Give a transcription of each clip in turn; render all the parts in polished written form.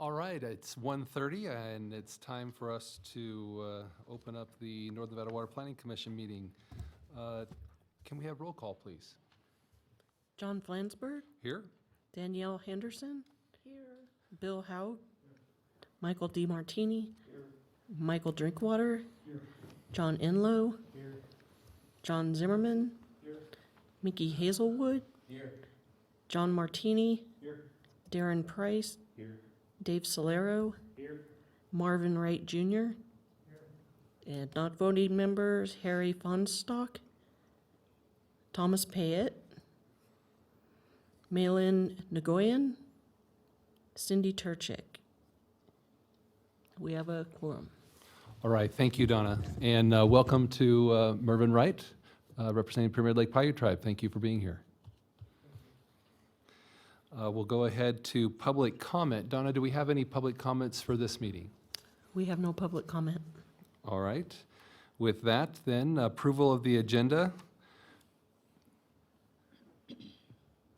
All right, it's 1:30 and it's time for us to open up the Northern Nevada Water Planning Commission meeting. Can we have roll call, please? John Flansburgh, Here? Danielle Henderson. Here. Bill Howe. Michael DiMartini. Here. Michael Drinkwater. Here. John Enlow. Here. John Zimmerman. Here. Mickey Hazelwood. Here. John Martini. Here. Darren Price. Here. Dave Solero. Here. Marvin Wright Jr. Here. And not voting members, Harry Fonstock. Thomas Payette. Malin Nagoyan, Cindy Turchik. We have a quorum. All right, thank you, Donna. And welcome to Mervyn Wright, representing Pyramid Lake Paiute Tribe. Thank you for being here. We'll go ahead to public comment. Donna, do we have any public comments for this meeting? We have no public comment. All right. With that, then, approval of the agenda.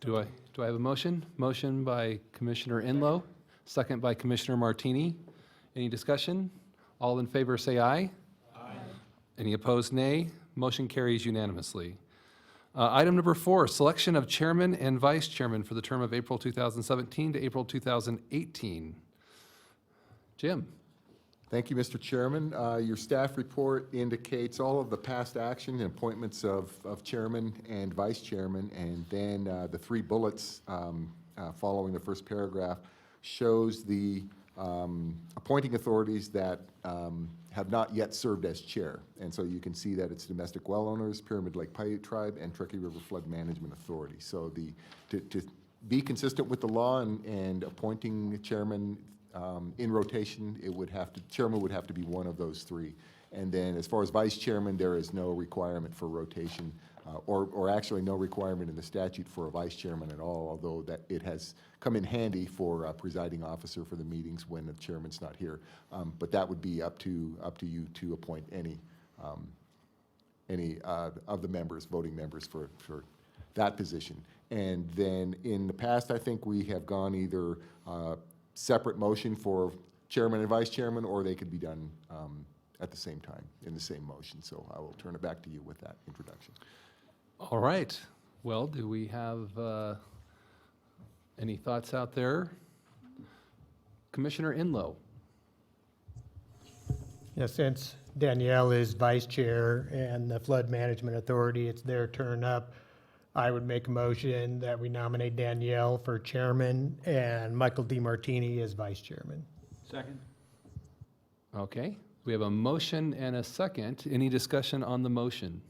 Do I have a motion? Motion by Commissioner Enlow, second by Commissioner Martini. Any discussion? All in favor say aye. Aye. Any opposed, nay. Motion carries unanimously. Item number 4, selection of chairman and vice chairman for the term of April 2017 to April 2018. Jim. Thank you, Mr. Chairman. Your staff report indicates all of the past action and appointments of chairman and vice chairman, and then the 3 bullets following the first paragraph shows the appointing authorities that have not yet served as chair. And so you can see that it's Domestic Well Owners, Pyramid Lake Paiute Tribe, and Truckee River Flood Management Authority. So to be consistent with the law and appointing the chairman in rotation, chairman would have to be one of those 3. And then as far as vice chairman, there is no requirement for rotation, or actually no requirement in the statute for a vice chairman at all, although that it has come in handy for presiding officer for the meetings when the chairman's not here. But that would be up to you to appoint any of the members, voting members for that position. And then in the past, I think we have gone either separate motion for chairman and vice chairman, or they could be done at the same time in the same motion. So I will turn it back to you with that introduction. All right. Well, do we have any thoughts out there? Commissioner Enlow. Yeah, since Danielle is vice chair and the Flood Management Authority, it's their turn up. I would make a motion that we nominate Danielle for chairman and Michael DiMartini as vice chairman. Second. Okay. We have a motion and a second. Any discussion on the motion?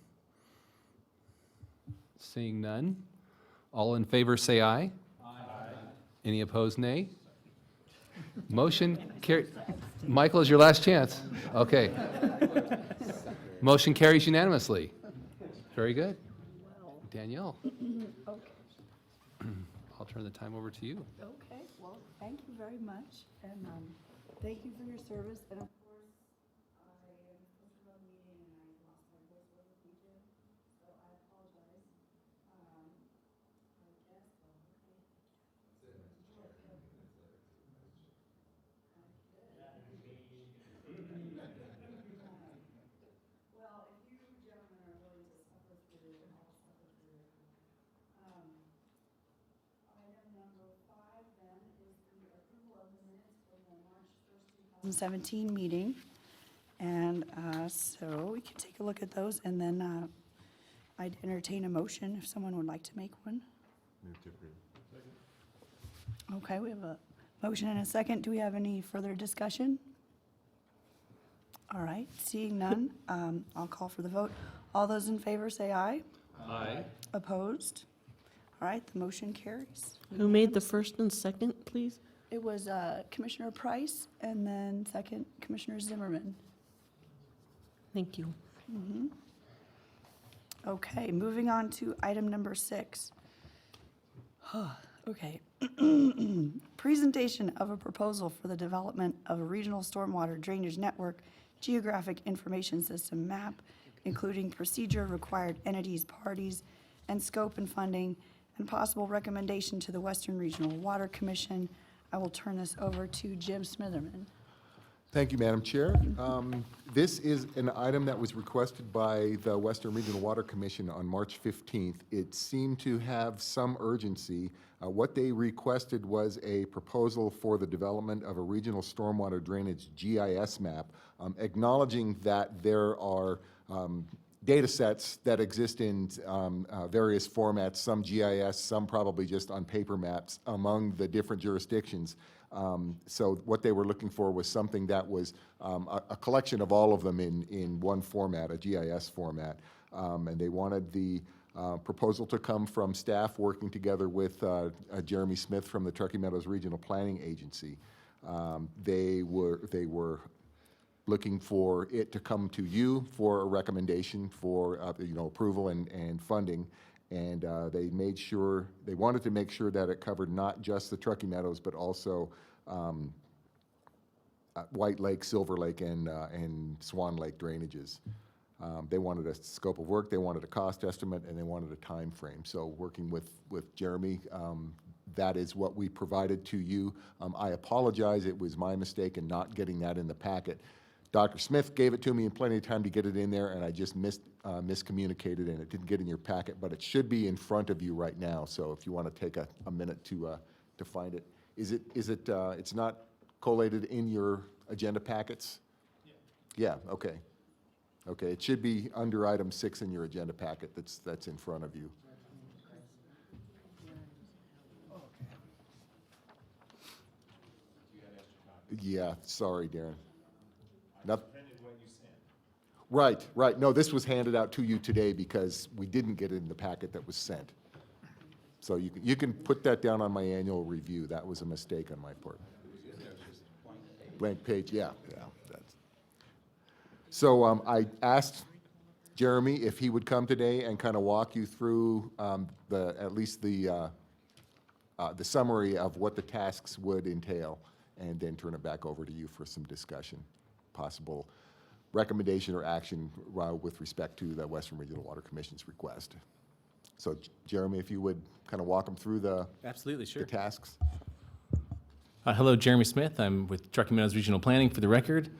Seeing none. All in favor say aye. Aye. Any opposed, nay? Motion carries. Michael, is your last chance. Okay. Motion carries unanimously. Very good. Danielle. Okay. I'll turn the time over to you. Okay, well, thank you very much, and thank you for your service, and of course, I am supposed to run a meeting, and I lost my voice over the weekend, so I apologize. I guess, well, if you gentlemen are willing to suffer through, I'll suffer through. Item number 5 then is the approval of the minutes from the March 1st, 2017 meeting. And so we can take a look at those, and then I'd entertain a motion if someone would like to make one. Okay, we have a motion and a second. Do we have any further discussion? All right, seeing none, I'll call for the vote. All those in favor say aye. Aye. Opposed? All right, the motion carries. Who made the first and second, please? It was Commissioner Price, and then second, Commissioner Zimmerman. Thank you. Okay, moving on to item number 6. Okay. Presentation of a proposal for the development of a regional stormwater drainage network geographic information system map, including procedure, required entities, parties, and scope and funding, and possible recommendation to the Western Regional Water Commission. I will turn this over to Jim Smitherman. Thank you, Madam Chair. This is an item that was requested by the Western Regional Water Commission on March 15th. It seemed to have some urgency. What they requested was a proposal for the development of a regional stormwater drainage GIS map, acknowledging that there are data sets that exist in various formats, some GIS, some probably just on paper maps among the different jurisdictions. So what they were looking for was something that was a collection of all of them in one format, a GIS format. And they wanted the proposal to come from staff working together with Jeremy Smith from the Truckee Meadows Regional Planning Agency. They were looking for it to come to you for a recommendation for approval and funding. And they wanted to make sure that it covered not just the Truckee Meadows, but also White Lake, Silver Lake, and Swan Lake drainages. They wanted a scope of work, they wanted a cost estimate, and they wanted a time frame. So working with Jeremy, that is what we provided to you. I apologize, it was my mistake in not getting that in the packet. Dr. Smith gave it to me in plenty of time to get it in there, and I just miscommunicated, and it didn't get in your packet, but it should be in front of you right now. So if you want to take a minute to find it. It's not collated in your agenda packets? Yeah, okay. Okay, it should be under item 6 in your agenda packet that's in front of you. Yeah, sorry, Darren. Right. No, this was handed out to you today because we didn't get it in the packet that was sent. So you can put that down on my annual review. That was a mistake on my part. Blank page, yeah. So I asked Jeremy if he would come today and kind of walk you through at least the summary of what the tasks would entail, and then turn it back over to you for some discussion, possible recommendation or action with respect to the Western Regional Water Commission's request. So Jeremy, if you would kind of walk them through Absolutely, sure. the tasks. Hello, Jeremy Smith. I'm with Truckee Meadows Regional Planning for the record.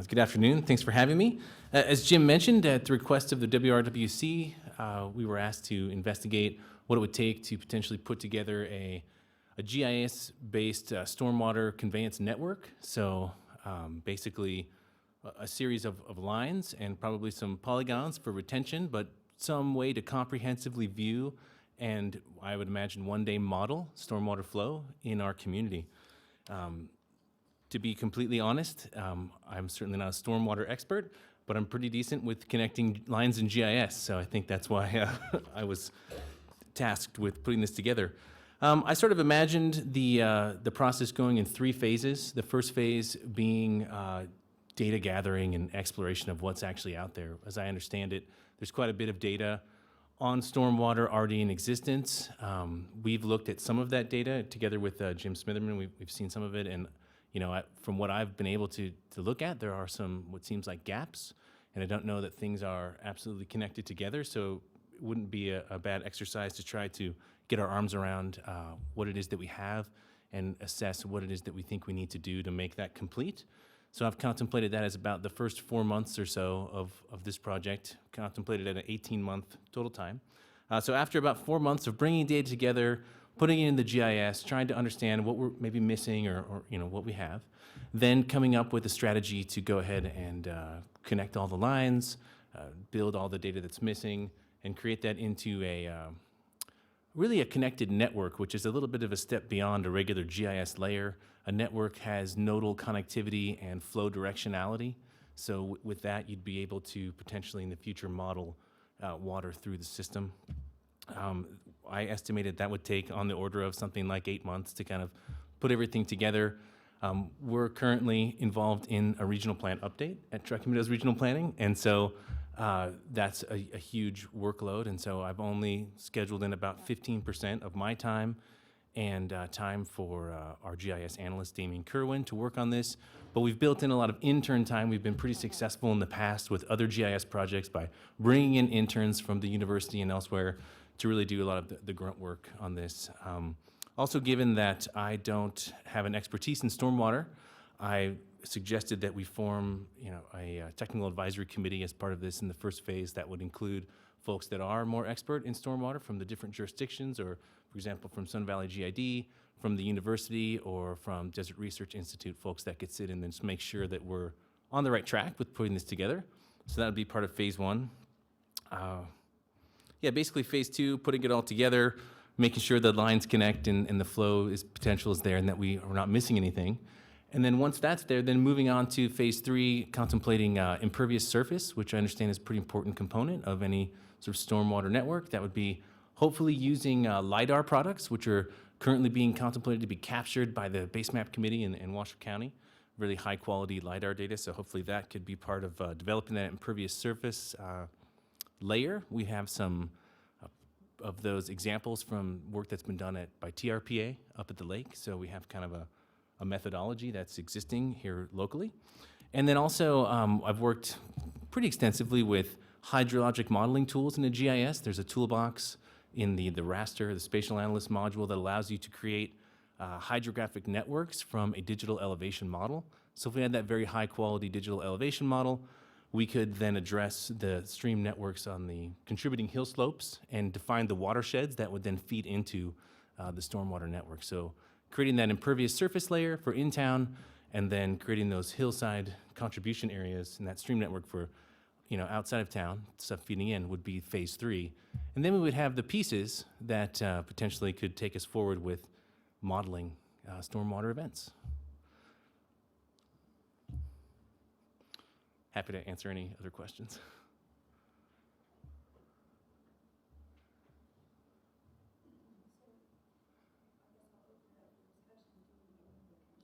Good afternoon. Thanks for having me. As Jim mentioned, at the request of the WRWC, we were asked to investigate what it would take to potentially put together a GIS-based stormwater conveyance network. So basically a series of lines and probably some polygons for retention, but some way to comprehensively view and I would imagine one day model stormwater flow in our community. To be completely honest, I'm certainly not a stormwater expert, but I'm pretty decent with connecting lines in GIS, so I think that's why I was tasked with putting this together. I sort of imagined the process going in 3 phases. The first phase being data gathering and exploration of what's actually out there. As I understand it, there's quite a bit of data on stormwater already in existence. We've looked at some of that data together with Jim Smitherman. We've seen some of it, and from what I've been able to look at, there are some what seems like gaps, and I don't know that things are absolutely connected together. So it wouldn't be a bad exercise to try to get our arms around what it is that we have and assess what it is that we think we need to do to make that complete. So I've contemplated that as about the first 4 months or so of this project, contemplated at an 18-month total time. So after about 4 months of bringing data together, putting it in the GIS, trying to understand what we're maybe missing or what we have, then coming up with a strategy to go ahead and connect all the lines, build all the data that's missing, and create that into really a connected network, which is a little bit of a step beyond a regular GIS layer. A network has nodal connectivity and flow directionality. So with that, you'd be able to potentially in the future model water through the system. I estimated that would take on the order of something like 8 months to kind of put everything together. We're currently involved in a regional plan update at Truckee Meadows Regional Planning, and so that's a huge workload, and so I've only scheduled in about 15% of my time and time for our GIS analyst, Damien Kerwin, to work on this. But we've built in a lot of intern time. We've been pretty successful in the past with other GIS projects by bringing in interns from the university and elsewhere to really do a lot of the grunt work on this. Also, given that I don't have an expertise in stormwater, I suggested that we form, a technical advisory committee as part of this in the first phase that would include folks that are more expert in stormwater from the different jurisdictions, or, for example, from Sun Valley GID, from the university, or from Desert Research Institute, folks that could sit in and just make sure that we're on the right track with putting this together. So that would be part of phase one. Basically phase two, putting it all together, making sure the lines connect and the flow potential is there and that we are not missing anything. And then once that's there, then moving on to phase three, contemplating impervious surface, which I understand is a pretty important component of any sort of stormwater network. That would be hopefully using LiDAR products, which are currently being contemplated to be captured by the Base Map Committee in Washoe County. Really high quality LiDAR data, so hopefully that could be part of developing that impervious surface layer. We have some of those examples from work that's been done by TRPA up at the lake, so we have kind of a methodology that's existing here locally. And then also, I've worked pretty extensively with hydrologic modeling tools in the GIS. There's a toolbox in the raster, the spatial analyst module, that allows you to create hydrographic networks from a digital elevation model. So if we had that very high quality digital elevation model, we could then address the stream networks on the contributing hill slopes and define the watersheds that would then feed into the stormwater network. So creating that impervious surface layer for in town, and then creating those hillside contribution areas and that stream network for outside of town, stuff feeding in, would be phase three. And then we would have the pieces that potentially could take us forward with modeling stormwater events. Happy to answer any other questions.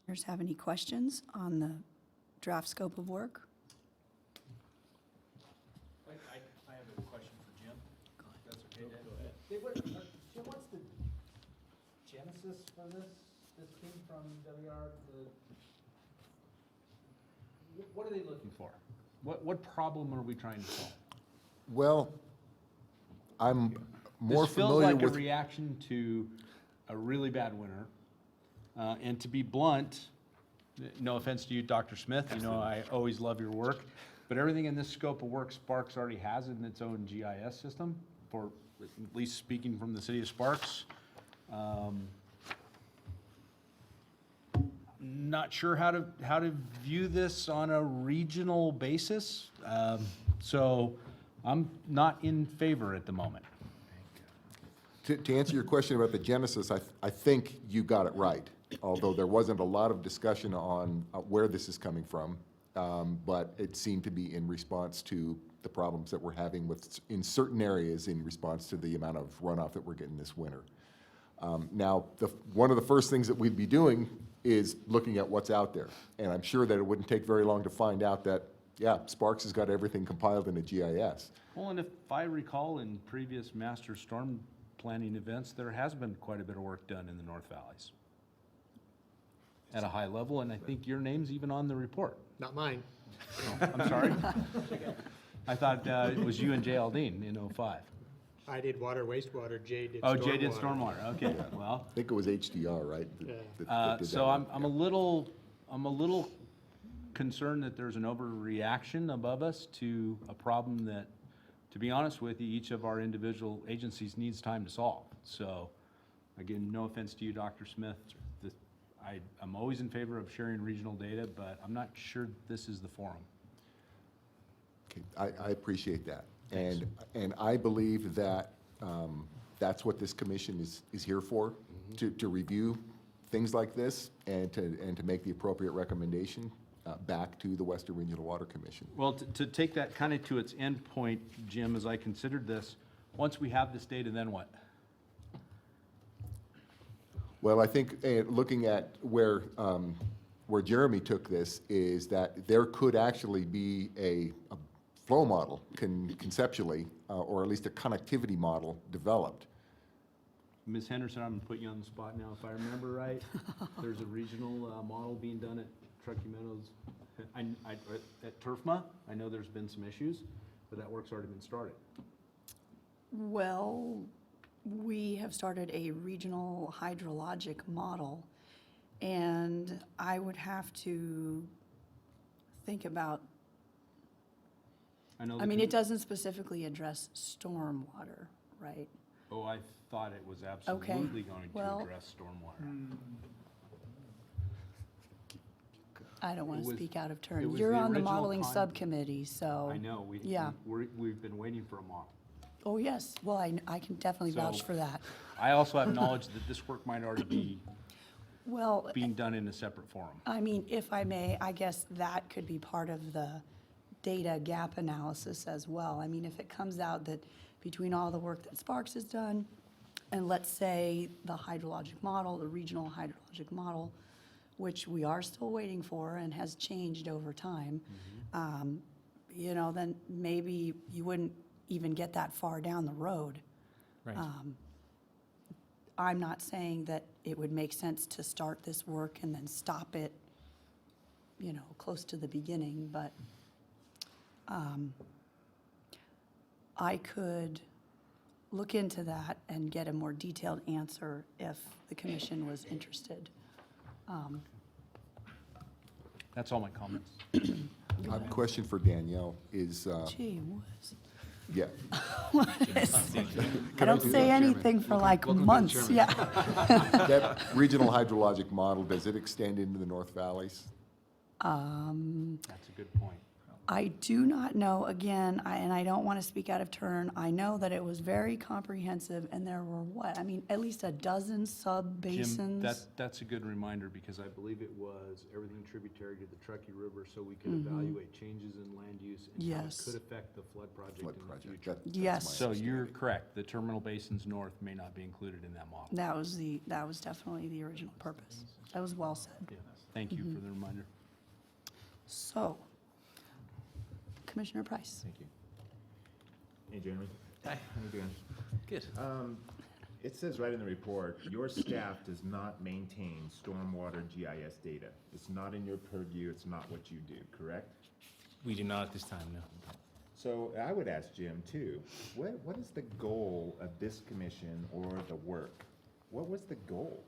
Commissioners have any questions on the draft scope of work? I have a question for Jim. That's okay, Dan? Jim, what's the genesis for this? This came from WR, what are they looking for? What problem are we trying to solve? Well, I'm more familiar This feels like a with, reaction to a really bad winter. And to be blunt, no offense to you, Dr. Smith, I always love your work, but everything in this scope of work Sparks already has in its own GIS system, for at least speaking from the city of Sparks. Not sure how to view this on a regional basis, so I'm not in favor at the moment. to answer your question about the genesis, I think you got it right, although there wasn't a lot of discussion on where this is coming from, but it seemed to be in response to the problems that we're having in certain areas in response to the amount of runoff that we're getting this winter. Now, one of the first things that we'd be doing is looking at what's out there. And I'm sure that it wouldn't take very long to find out that, yeah, Sparks has got everything compiled in a GIS. Well, and if I recall, in previous master storm planning events, there has been quite a bit of work done in the North Valleys at a high level, and I think your name's even on the report. Not mine. Oh, I'm sorry. I thought it was you and Jay Aldine in '05. I did water, wastewater, Jay did stormwater. Oh, Jay did stormwater, okay, well. I think it was HDR, right? Yeah. So I'm a little concerned that there's an overreaction above us to a problem that, to be honest with you, each of our individual agencies needs time to solve. So, again, no offense to you, Dr. Smith, I'm always in favor of sharing regional data, but I'm not sure this is the forum. Okay, I appreciate that. And I believe that that's what this commission is here for, to review things like this and to make the appropriate recommendation back to the Western Regional Water Commission. Well, to take that kind of to its end point, Jim, as I considered this, once we have this data, then what? Well, I think looking at where Jeremy took this is that there could actually be a flow model conceptually, or at least a connectivity model developed. Ms. Henderson, I'm gonna put you on the spot now. If I remember right, there's a regional model being done at Truckee Meadows, at Turfma. I know there's been some issues, but that work's already been started. Well, we have started a regional hydrologic model, and I would have to think about, I know. I mean, it doesn't specifically address stormwater, right? Oh, I thought it was absolutely going well- to address stormwater. I don't want It to was- speak out of it turn. was You're the on the original modeling con- subcommittee, so. I know, Yeah. we've been waiting for a model. Oh, yes, well, I can definitely vouch So- for that. I also have knowledge that this work might already be Well, being done in a separate forum. I mean, if I may, I guess that could be part of the data gap analysis as well. I mean, if it comes out that between all the work that Sparks has done, and let's say the hydrologic model, the regional hydrologic model, which we are still waiting for and has changed over time, then maybe you wouldn't even get that far down the road. Right. I'm not saying that it would make sense to start this work and then stop it, close to the beginning, but I could look into that and get a more detailed answer if the commission was interested. That's all my comments. I have a question for Danielle, is, Gee whiz. yeah. I don't say anything for like Welcome to the months, chairman. yeah. That regional hydrologic model, does it extend into the North Valleys? That's a good point. I do not know, again, and I don't want to speak out of turn, I know that it was very comprehensive, and there were at least a dozen Jim, sub-basins. that's a good reminder, because I believe it was everything tributary to the Truckee River, so we could Mm-hmm. evaluate changes in land use and how it Yes. could affect the flood project Flood in the project, future. that's Yes. my So you're understanding. correct, the terminal basins north may not be included in that model. That was definitely the original purpose. That was well said. Yeah, thank you for the reminder. So, Commissioner Price. Thank you. Hey, Jeremy. Hi. How you doing? Good. It says right in the report, your staff does not maintain stormwater GIS data. It's not in your purview, it's not what you do, correct? We do not at this time, no. So I would ask Jim too, what is the goal of this commission or the work? What was the goal?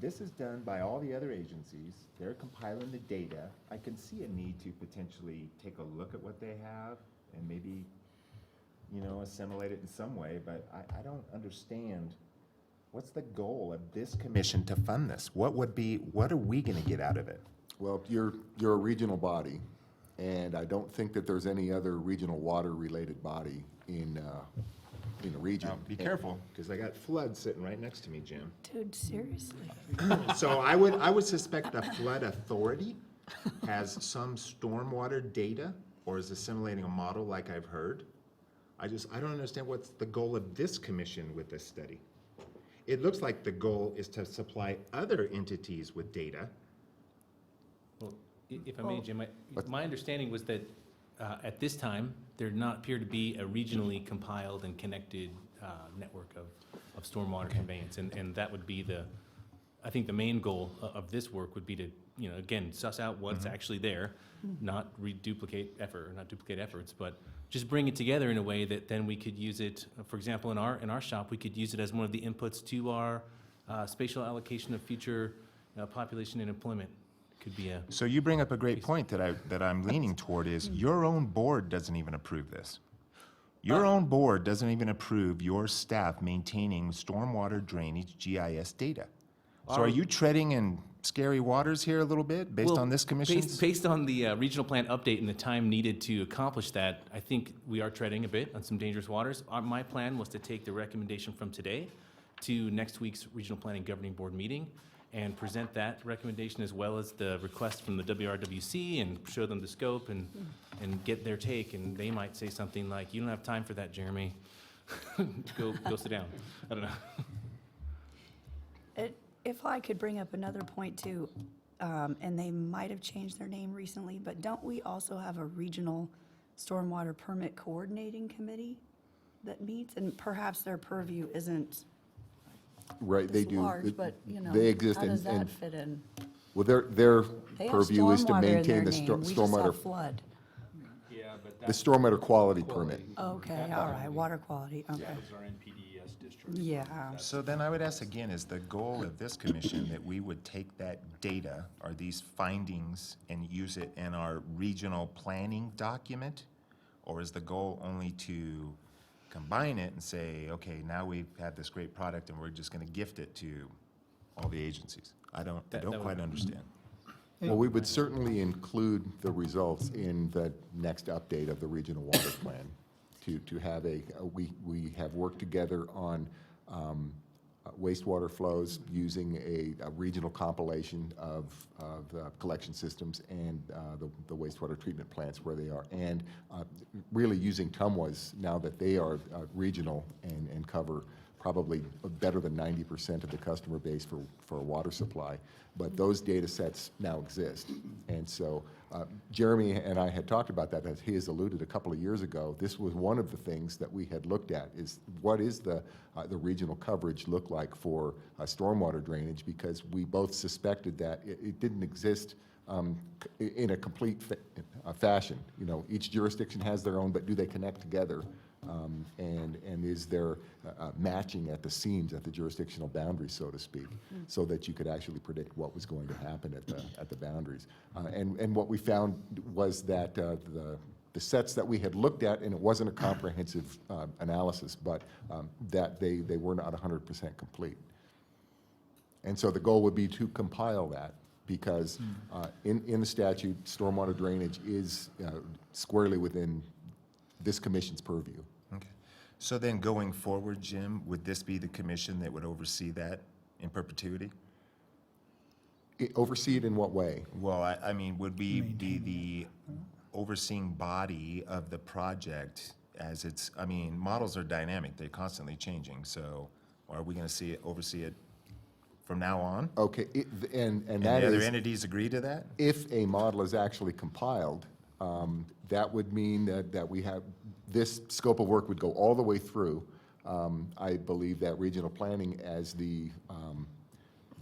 This is done by all the other agencies. They're compiling the data. I can see a need to potentially take a look at what they have and maybe, assimilate it in some way, but I don't understand. What's the goal of this commission to fund this? What are we gonna get out of it? Well, you're a regional body, and I don't think that there's any other regional water-related body in the region. Now, be careful, because I got flood sitting right next to me, Jim. Dude, seriously? So I would suspect the flood authority has some stormwater data or is assimilating a model like I've heard. I don't understand what's the goal of this commission with this study. It looks like the goal is to supply other entities with data. Well, if I may, Jim, my understanding was that at this time, there did not appear to be a regionally compiled and connected network of stormwater conveyance. And that would be I think the main goal of this work would be to, again, suss out what's actually there, not duplicate efforts, but just bring it together in a way that then we could use it, for example, in our shop, we could use it as one of the inputs to our spatial allocation of future population and employment. Could be a, So you bring up a great point that I'm leaning toward is your own board doesn't even approve this. Your own board doesn't even approve your staff maintaining stormwater drainage GIS data. So are you treading in scary waters here a little bit based Well, on this commission's? Based on the regional plan update and the time needed to accomplish that, I think we are treading a bit on some dangerous waters. My plan was to take the recommendation from today to next week's Regional Planning Governing Board meeting and present that recommendation as well as the request from the WRWC and show them the scope and get their take. And they might say something like, "You don't have time for that, Jeremy. Go sit down." I don't know. If I could bring up another point too, and they might have changed their name recently, but don't we also have a regional stormwater permit coordinating committee that meets? And perhaps their purview isn't Right, they this do. large, but, They exist, how does that and, fit in? well, their They have purview is to stormwater in maintain their the name. We just stormwater, have flood. Yeah, but the stormwater quality permit. Okay, all right, water quality, okay. That was our NPDES district. discharge. Yeah. So then I would ask again, is the goal of this commission that we would take that data or these findings and use it in our regional planning document? Or is the goal only to combine it and say, okay, now we've had this great product and we're just gonna gift it to all the agencies? I don't That would- quite understand. Well, we would certainly include the results in the next update of the regional water plan to have we have worked together on wastewater flows using a regional compilation of collection systems and the wastewater treatment plants where they are, and really using TUMWAs now that they are regional and cover probably better than 90% of the customer base for water supply. But those data sets now exist. And so Jeremy and I had talked about that, as he has alluded a couple of years ago. This was one of the things that we had looked at, is what is the regional coverage look like for stormwater drainage, because we both suspected that it didn't exist in a complete fashion. You know, each jurisdiction has their own, but do they connect together? And is there matching at the seams, at the jurisdictional boundaries, so to speak, so that you could actually predict what was going to happen at the boundaries. And what we found was that the sets that we had looked at, and it wasn't a comprehensive analysis, but that they were not 100% complete. And so the goal would be to compile that, because in the statute, stormwater drainage is squarely within this commission's purview. Okay. So then going forward, Jim, would this be the commission that would oversee that in perpetuity? Oversee it in what way? Well, I mean, would we be the overseeing body of the project as it's, I mean, models are dynamic, they're constantly changing, so are we gonna oversee it from now on? Okay, and And that the other is, entities agree to that? if a model is actually compiled, that would mean that we have, this scope of work would go all the way through. I believe that regional planning, as the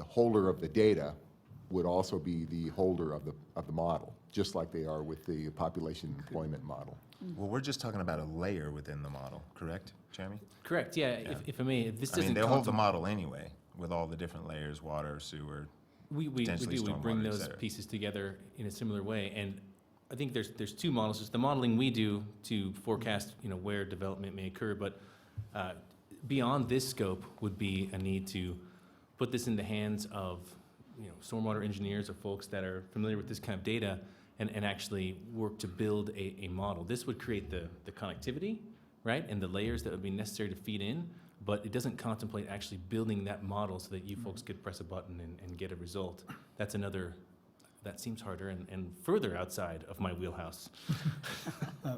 holder of the data, would also be the holder of the model, just like they are with the population employment model. Well, we're just talking about a layer within the model, correct, Jeremy? Correct, yeah, if I may, if this I mean, doesn't they hold the contem- model anyway, with all the different layers, water, sewer. We potentially do, we bring stormwater, et those cetera. pieces together in a similar way, and I think there's two models. There's the modeling we do to forecast, you know, where development may occur, but beyond this scope would be a need to put this in the hands of, you know, stormwater engineers or folks that are familiar with this kind of data and actually work to build a model. This would create the connectivity, right, and the layers that would be necessary to feed in, but it doesn't contemplate actually building that model so that you folks could press a button and get a result. That's another, that seems harder and further outside of my wheelhouse.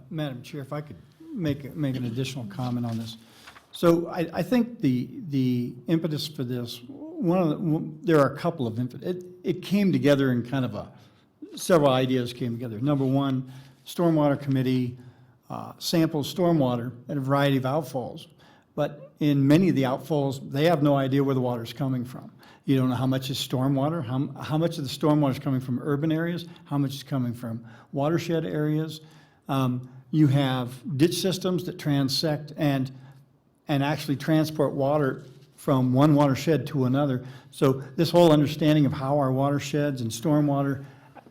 Madam Chair, if I could make an additional comment on this. So I think the impetus for this, there are a couple of it came together in kind of several ideas came together. Number one, Stormwater Committee samples stormwater at a variety of outfalls. But in many of the outfalls, they have no idea where the water's coming from. You don't know how much is stormwater, how much of the stormwater is coming from urban areas, how much is coming from watershed areas. You have ditch systems that transect and actually transport water from one watershed to another. So this whole understanding of how our watersheds and stormwater,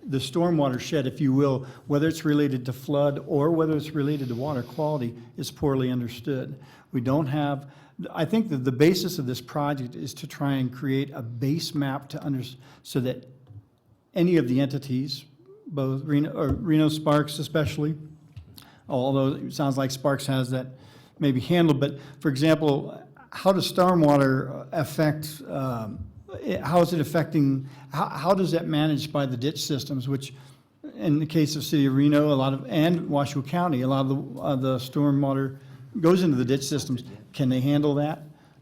the stormwater shed, if you will, whether it's related to flood or whether it's related to water quality, is poorly understood. We don't have, I think that the basis of this project is to try and create a base map so that any of the entities, both Reno Sparks especially, although it sounds like Sparks has that maybe handled, but for example, how does stormwater affect, how is it affecting, how does that managed by the ditch systems, which in the case of City of Reno, and Washoe County, a lot of the stormwater goes into the ditch systems. Can they handle that?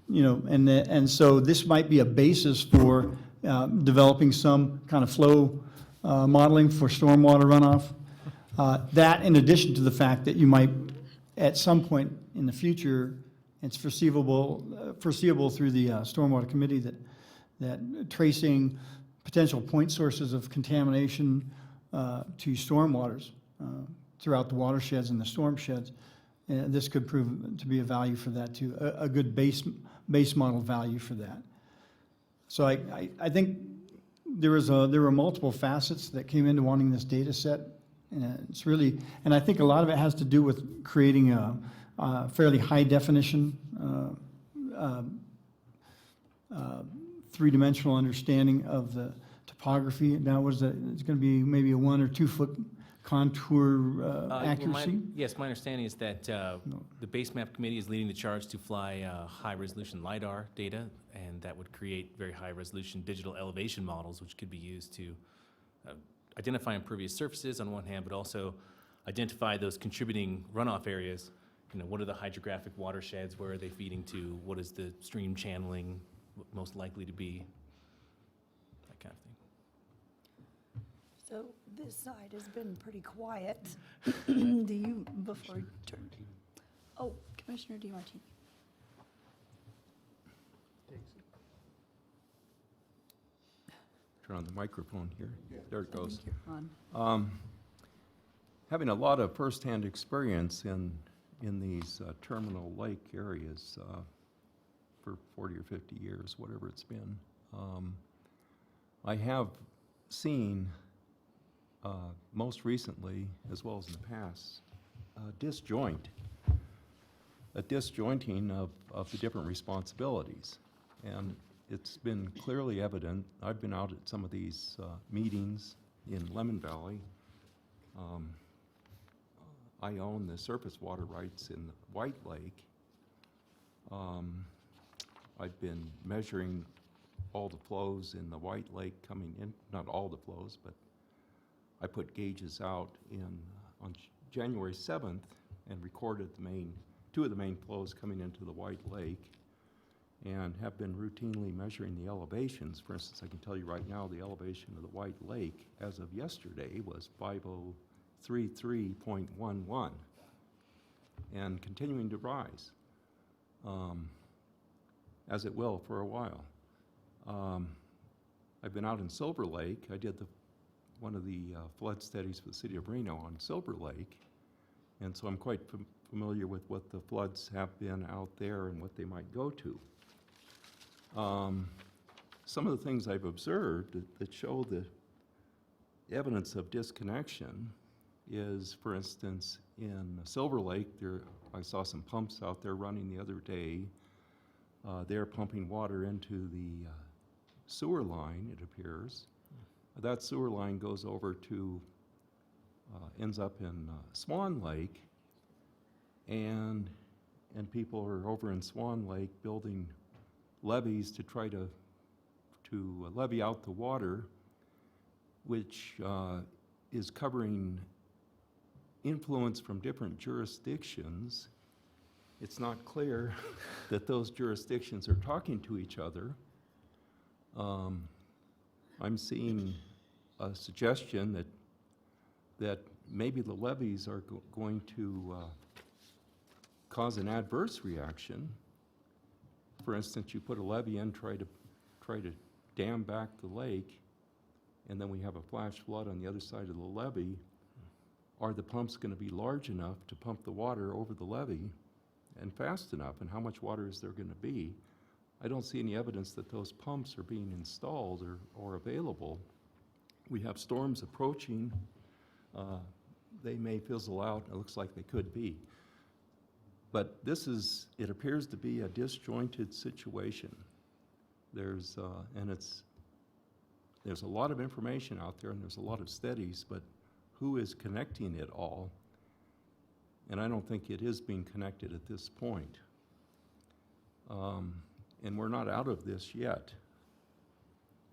You know, and so this might be a basis for developing some kind of flow modeling for stormwater runoff. That in addition to the fact that you might, at some point in the future, it's foreseeable through the Stormwater Committee that tracing potential point sources of contamination to stormwaters throughout the watersheds and the storm sheds this could prove to be a value for that too, a good base model value for that. So I think there were multiple facets that came into wanting this data set. And it's really, and I think a lot of it has to do with creating a fairly high definition, three-dimensional understanding of the topography. Now, what is that? It's going to be maybe a 1 or 2 foot contour Well, accuracy? Yes, my understanding is that the Base Map Committee is leading the charge to fly high-resolution LiDAR data, and that would create very high-resolution digital elevation models, which could be used to identify impervious surfaces on one hand, but also identify those contributing runoff areas. You know, what are the hydrographic watersheds? Where are they feeding to? What is the stream channeling most likely to be? That kind of thing. So this side has been pretty quiet. Do you, before you turn? Oh, Commissioner DiMartini. Turn on the microphone here. There it goes. You're on. Having a lot of firsthand experience in these terminal lake areas for 40 or 50 years, whatever it's been, I have seen most recently, as well as in the past, a disjointing of the different responsibilities. And it's been clearly evident. I've been out at some of these meetings in Lemon Valley. I own the surface water rights in the White Lake. I've been measuring all the flows in the White Lake coming in, not all the flows, but I put gauges out on January 7th and recorded two of the main flows coming into the White Lake, and have been routinely measuring the elevations. For instance, I can tell you right now the elevation of the White Lake as of yesterday was 5033.11 and continuing to rise, as it will for a while. I've been out in Silver Lake. I did one of the flood studies for the city of Reno on Silver Lake, and so I'm quite familiar with what the floods have been out there and what they might go to. Some of the things I've observed that show the evidence of disconnection is, for instance, in Silver Lake, I saw some pumps out there running the other day. They're pumping water into the sewer line, it appears. That sewer line goes over to, ends up in Swan Lake, and people are over in Swan Lake building levees to try to levee out the water, which is covering influence from different jurisdictions. It's not clear that those jurisdictions are talking to each other. I'm seeing a suggestion that maybe the levees are going to cause an adverse reaction. For instance, you put a levee in, try to dam back the lake, and then we have a flash flood on the other side of the levee. Are the pumps going to be large enough to pump the water over the levee and fast enough? And how much water is there going to be? I don't see any evidence that those pumps are being installed or available. We have storms approaching. They may fizzle out. It looks like they could be. But it appears to be a disjointed situation. There's a lot of information out there, and there's a lot of studies, but who is connecting it all? And I don't think it is being connected at this point. And we're not out of this yet.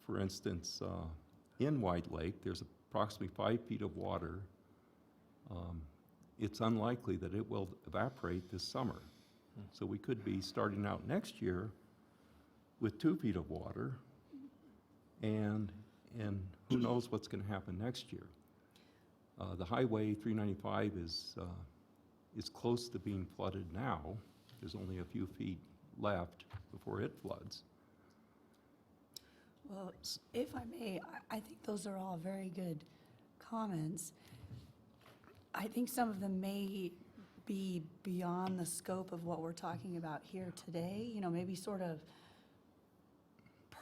For instance, in White Lake, there's approximately 5 feet of water. It's unlikely that it will evaporate this summer. So we could be starting out next year with 2 feet of water, and who knows what's going to happen next year. The Highway 395 is close to being flooded now. There's only a few feet left before it floods. Well, if I may, I think those are all very good comments. I think some of them may be beyond the scope of what we're talking about here today? You know, maybe sort of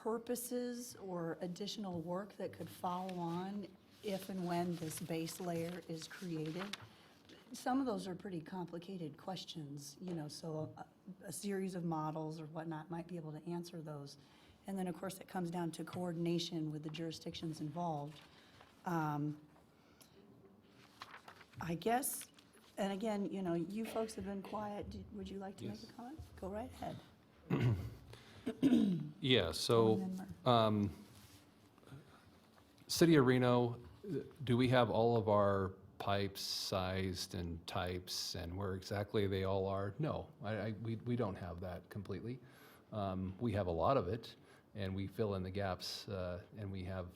purposes or additional work that could follow on if and when this base layer is created? Some of those are pretty complicated questions, you know, so a series of models or whatnot might be able to answer those. And then, of course, it comes down to coordination with the jurisdictions involved. I guess, and again, you know, you folks have been quiet. Would you like to make a comment? Go right ahead. Yeah, so, Councilmember. City of Reno, do we have all of our pipes sized and types and where exactly they all are? No, we don't have that completely. We have a lot of it, and we fill in the gaps, and we have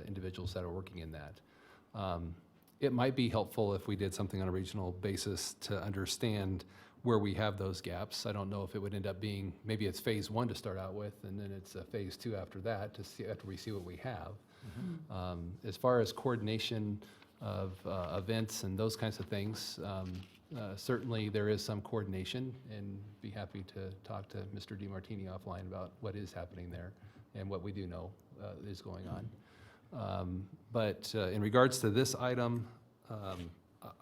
individuals that are working in that. It might be helpful if we did something on a regional basis to understand where we have those gaps. I don't know if it would end up being, maybe it's phase 1 to start out with, and then it's a phase 2 after that, to see, after we see what we have. As far as coordination of events and those kinds of things, certainly there is some coordination, and be happy to talk to Mr. DiMartini offline about what is happening there and what we do know is going on. But in regards to this item,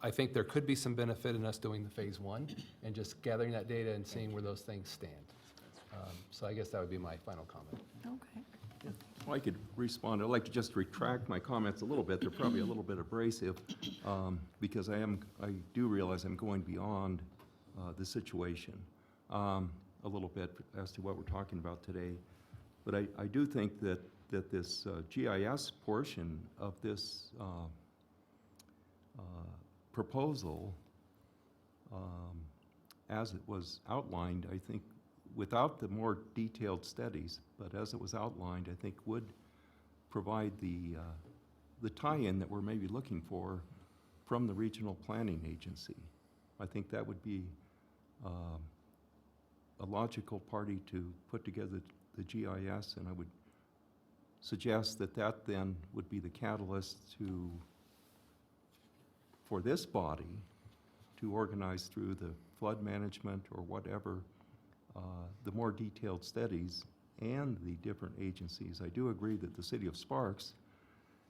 I think there could be some benefit in us doing the phase 1 and just gathering that data and seeing where those things stand. So I guess that would be my final comment. Okay. Well, I could respond. I'd like to just retract my comments a little bit. They're probably a little bit abrasive, because I do realize I'm going beyond the situation a little bit as to what we're talking about today. But I do think that this GIS portion of this proposal, as it was outlined, I think, without the more detailed studies, but as it was outlined, I think would provide the tie-in that we're maybe looking for from the regional planning agency. I think that would be a logical party to put together the GIS, and I would suggest that that then would be the catalyst for this body to organize through the flood management or whatever, the more detailed studies and the different agencies. I do agree that the city of Sparks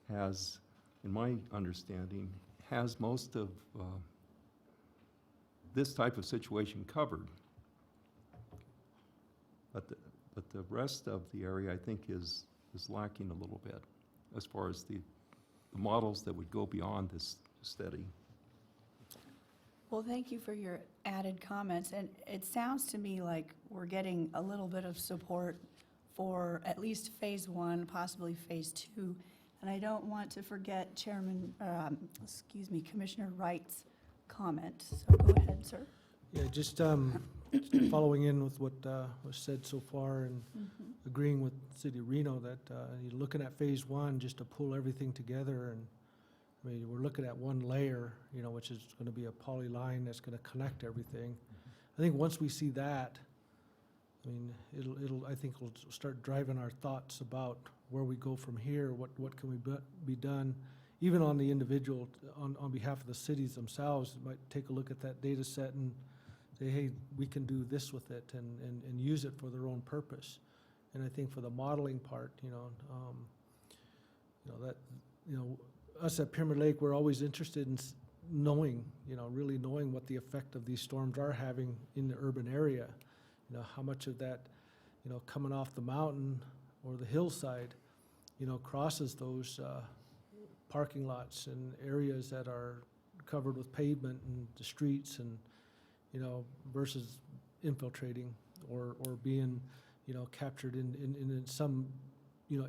has, in my understanding, has most of this type of situation covered. But the rest of the area, I think, is lacking a little bit as far as the models that would go beyond this study. Well, thank you for your added comments, and it sounds to me like we're getting a little bit of support for at least phase 1, possibly phase 2, and I don't want to forget Commissioner Wright's comment, so go ahead, sir. Yeah, just following in with what was said so far and agreeing with City of Reno that you're looking at phase 1 just to pull everything together, and I mean, we're looking at one layer, you know, which is going to be a poly line that's going to connect everything. I think once we see that, I mean, I think it'll start driving our thoughts about where we go from here, what can we be done, even on the individual, on behalf of the cities themselves, might take a look at that data set and say, hey, we can do this with it and use it for their own purpose. And I think for the modeling part, us at Pyramid Lake, we're always interested in knowing, really knowing what the effect of these storms are having in the urban area. How much of that, coming off the mountain or the hillside, crosses those parking lots and areas that are covered with pavement and the streets and, versus infiltrating or being, captured in some,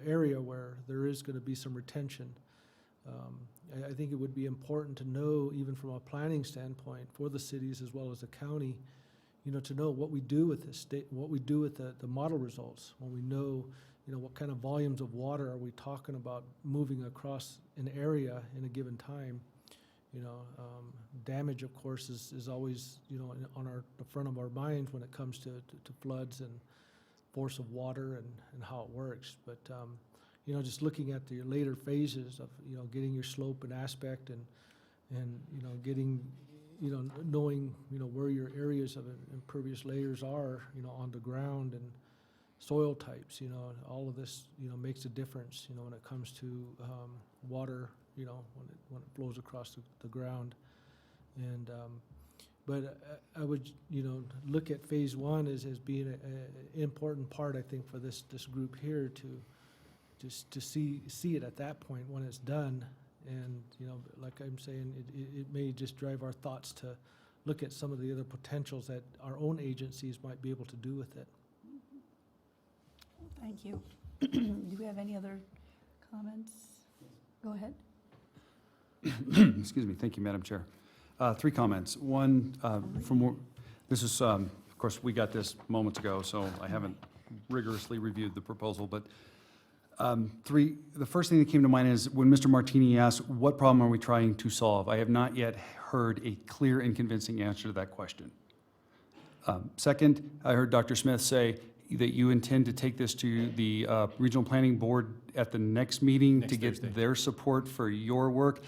area where there is going to be some retention. I think it would be important to know, even from a planning standpoint, for the cities as well as the county, to know what we do with this state, what we do with the model results, when we know, what kind of volumes of water are we talking about moving across an area in a given time. Damage, of course, is always, on the front of our minds when it comes to floods and force of water and how it works. But just looking at the later phases of, getting your slope and aspect and getting, knowing, where your areas of impervious layers are, on the ground and soil types, and all of this, makes a difference, when it comes to water, when it flows across the ground. And, but I would, look at phase one as being an important part, I think, for this group here to see it at that point when it's done. And, like I'm saying, it may just drive our thoughts to look at some of the other potentials that our own agencies might be able to do with it. Thank you. Do we have any other comments? Go ahead. Excuse me. Thank you, Madam Chair. 3 comments. One, this is, of course, we got this moments ago, so I haven't rigorously reviewed the proposal, but 3, the first thing that came to mind is when Mr. Martini asked, what problem are we trying to solve? I have not yet heard a clear and convincing answer to that question. Second, I heard Dr. Smith say that you intend to take this to the Regional Planning Board at the next meeting Next to get Thursday. their support for your work.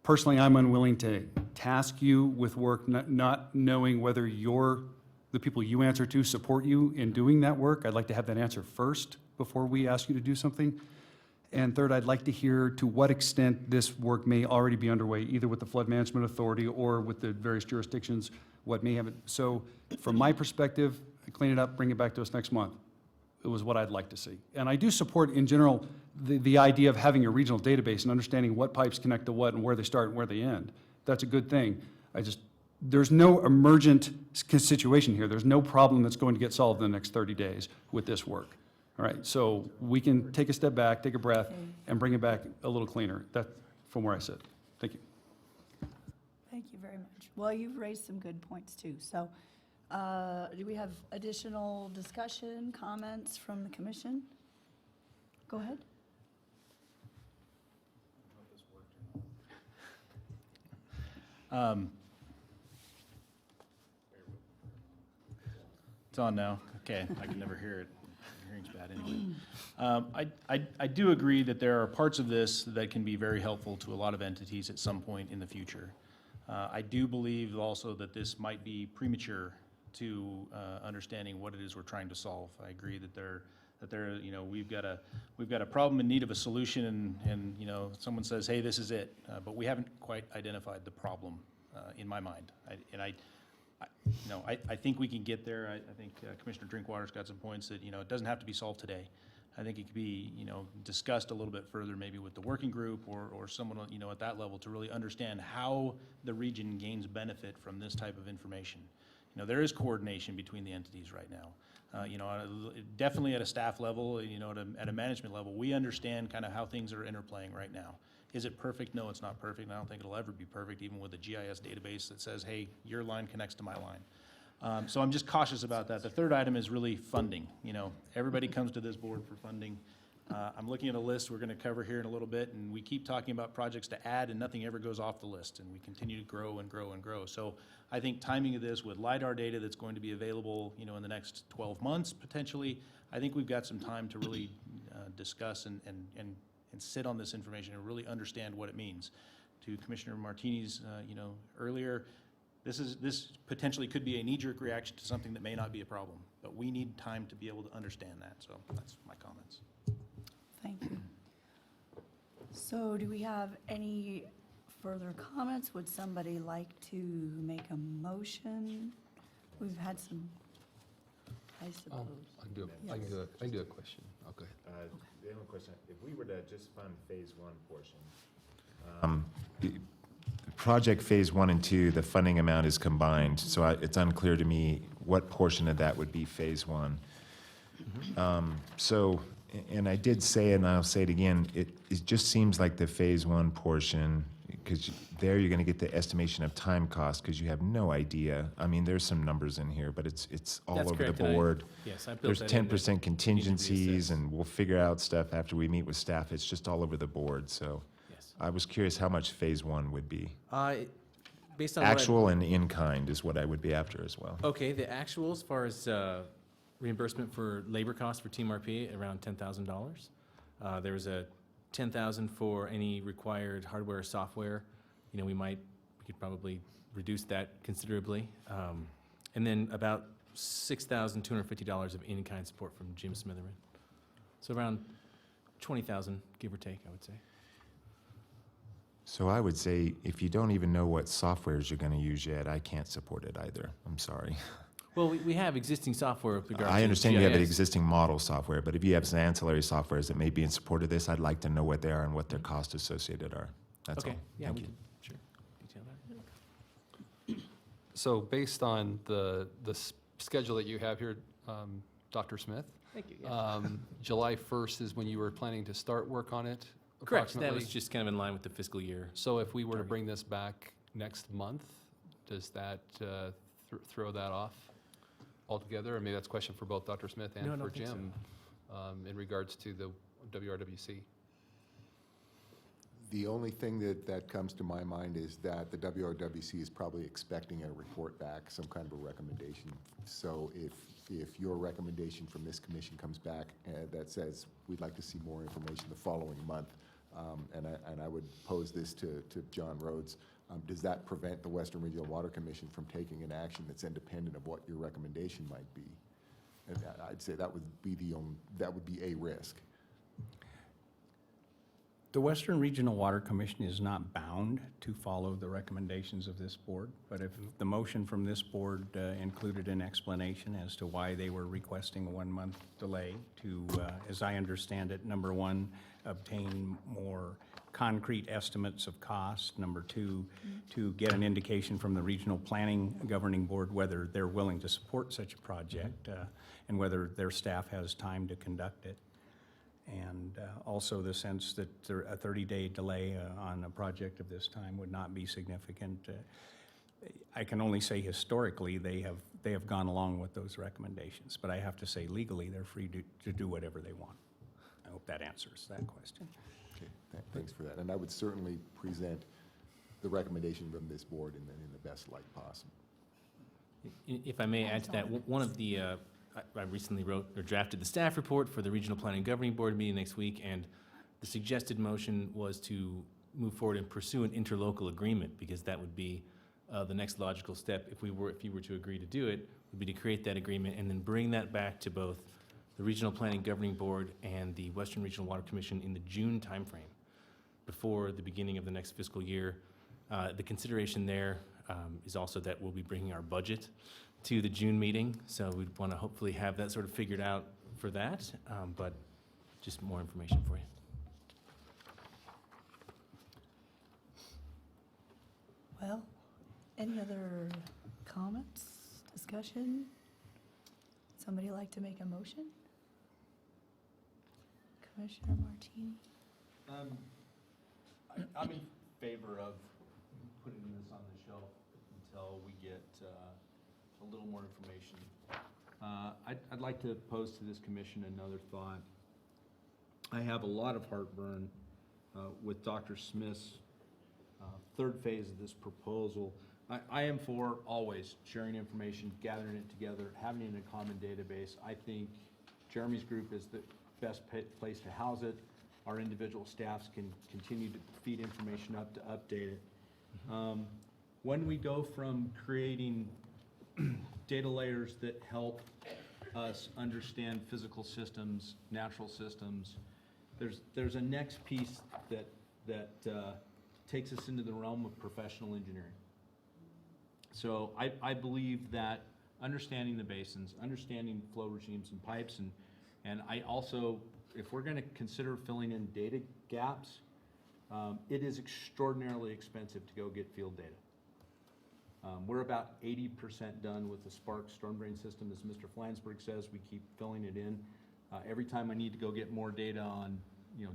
Personally, I'm unwilling to task you with work, not knowing whether the people you answer to support you in doing that work. I'd like to have that answer first before we ask you to do something. And third, I'd like to hear to what extent this work may already be underway, either with the Flood Management Authority or with the various jurisdictions, what may have it. So from my perspective, clean it up, bring it back to us next month. It was what I'd like to see. And I do support, in general, the idea of having a regional database and understanding what pipes connect to what and where they start and where they end. That's a good thing. There's no emergent situation here. There's no problem that's going to get solved in the next 30 days with this work. All right, so we can take a step back, take a breath, and bring it back a little cleaner. That's from where I sit. Thank you. Thank you very much. Well, you've raised some good points, too. So do we have additional discussion, comments from the commission? Go ahead. It's on now. Okay, I can never hear it. Hearing's bad anyway. I do agree that there are parts of this that can be very helpful to a lot of entities at some point in the future. I do believe also that this might be premature to understanding what it is we're trying to solve. I agree that we've got a problem in need of a solution, and someone says, hey, this is it, but we haven't quite identified the problem in my mind. I think we can get there. I think Commissioner Drinkwater's got some points that, it doesn't have to be solved today. I think it could be, discussed a little bit further, maybe with the working group or someone, at that level to really understand how the region gains benefit from this type of information. There is coordination between the entities right now. Definitely at a staff level, at a management level, we understand kind of how things are interplaying right now. Is it perfect? No, it's not perfect. And I don't think it'll ever be perfect, even with a GIS database that says, hey, your line connects to my line. So I'm just cautious about that. The third item is really funding. Everybody comes to this board for funding. I'm looking at a list we're going to cover here in a little bit, and we keep talking about projects to add, and nothing ever goes off the list, and we continue to grow and grow and grow. So I think timing of this with LiDAR data that's going to be available, in the next 12 months, potentially, I think we've got some time to really discuss and sit on this information and really understand what it means. To Commissioner Martini's, earlier, this potentially could be a knee-jerk reaction to something that may not be a problem, but we need time to be able to understand that. So that's my comments. Thank you. So do we have any further comments? Would somebody like to make a motion? We've had some, I suppose. I can do a question. Okay. The only question, if we were to just fund phase 1 portion, project phase 1 and 2, the funding amount is combined, so it's unclear to me what portion of that would be phase 1. So, and I did say it, and I'll say it again, it just seems like the phase 1 portion, because there you're going to get the estimation of time cost, because you have no idea. I mean, there's some numbers in here, but it's all That's over the correct, and board. Yes, I built There's that in there. 10% contingencies, reassess. and we'll figure out stuff after we meet with staff. It's just all over the board, so Yes. I was curious how much phase 1 would be. Based on what I- Actual and in-kind is what I would be after as well. Okay, the actual as far as reimbursement for labor costs for Team RP, around $10,000. There's a $10,000 for any required hardware or software. We could probably reduce that considerably. And then about $6,250 of in-kind support from Jim Smitherman. So around 20,000, give or take, I would say. So I would say, if you don't even know what softwares you're going to use yet, I can't support it either. I'm sorry. Well, we have existing software with regard to I understand you have an GIS. existing model software, but if you have some ancillary softwares that may be in support of this, I'd like to know what they are and what their costs associated are. That's all. Okay, yeah, Thank we you. can, sure, detail that. So based on the schedule that you have here, Dr. Smith, Thank you. July 1st is when you were planning to start work on it? Correct, that approximately? was just kind of in line with the fiscal year. So if we were to target. bring this back next month, does that throw that off altogether? I mean, that's a question for both Dr. Smith No, I and don't for think so. Jim in regards to the WRWC. The only thing that comes to my mind is that the WRWC is probably expecting a report back, some kind of a recommendation. So if your recommendation from this commission comes back that says, we'd like to see more information the following month, and I would pose this to John Rhodes, does that prevent the Western Regional Water Commission from taking an action that's independent of what your recommendation might be? And I'd say that would be a risk. The Western Regional Water Commission is not bound to follow the recommendations of this board, but if the motion from this board included an explanation as to why they were requesting a 1-month delay to, as I understand it, number one, obtain more concrete estimates of cost, number two, to get an indication from the Regional Planning Governing Board whether they're willing to support such a project and whether their staff has time to conduct it. And also the sense that a 30-day delay on a project of this time would not be significant. I can only say historically they have gone along with those recommendations, but I have to say legally they're free to do whatever they want. I hope that answers that question. Okay, thanks for that. And I would certainly present the recommendation from this board in the best light possible. If I may add to that, one of the, I recently wrote or drafted the staff report for the Regional Planning Governing Board meeting next week, and the suggested motion was to move forward and pursue an interlocal agreement, because that would be the next logical step if you were to agree to do it, would be to create that agreement and then bring that back to both the Regional Planning Governing Board and the Western Regional Water Commission in the June timeframe, before the beginning of the next fiscal year. The consideration there is also that we'll be bringing our budget to the June meeting, so we'd want to hopefully have that sort of figured out for that, but just more information for you. Well, any other comments, discussion? Somebody like to make a motion? Commissioner Martini? I'm in favor of putting this on the shelf until we get a little more information. I'd like to pose to this commission another thought. I have a lot of heartburn with Dr. Smith's third phase of this proposal. I am for always sharing information, gathering it together, having it in a common database. I think Jeremy's group is the best place to house it. Our individual staffs can continue to feed information up to update it. When we go from creating data layers that help us understand physical systems, natural systems, there's a next piece that takes us into the realm of professional engineering. So I believe that understanding the basins, understanding flow regimes and pipes, and I also, if we're going to consider filling in data gaps, it is extraordinarily expensive to go get field data. We're about 80% done with the Spark storm drain system, as Mr. Flansburgh says. We keep filling it in. Every time I need to go get more data on,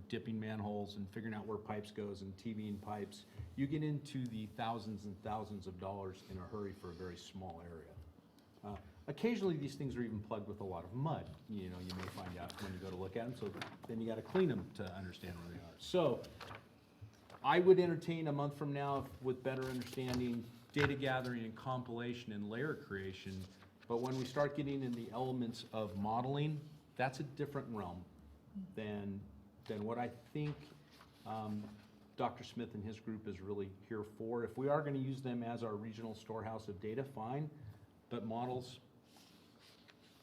dipping manholes and figuring out where pipes goes and TVing pipes, you get into the thousands and thousands of dollars in a hurry for a very small area. Occasionally, these things are even plugged with a lot of mud. You may find out when you go to look at them, so then you got to clean them to understand where they are. So I would entertain a month from now with better understanding, data gathering and compilation and layer creation. But when we start getting in the elements of modeling, that's a different realm than what I think Dr. Smith and his group is really here for. If we are going to use them as our regional storehouse of data, fine, but models,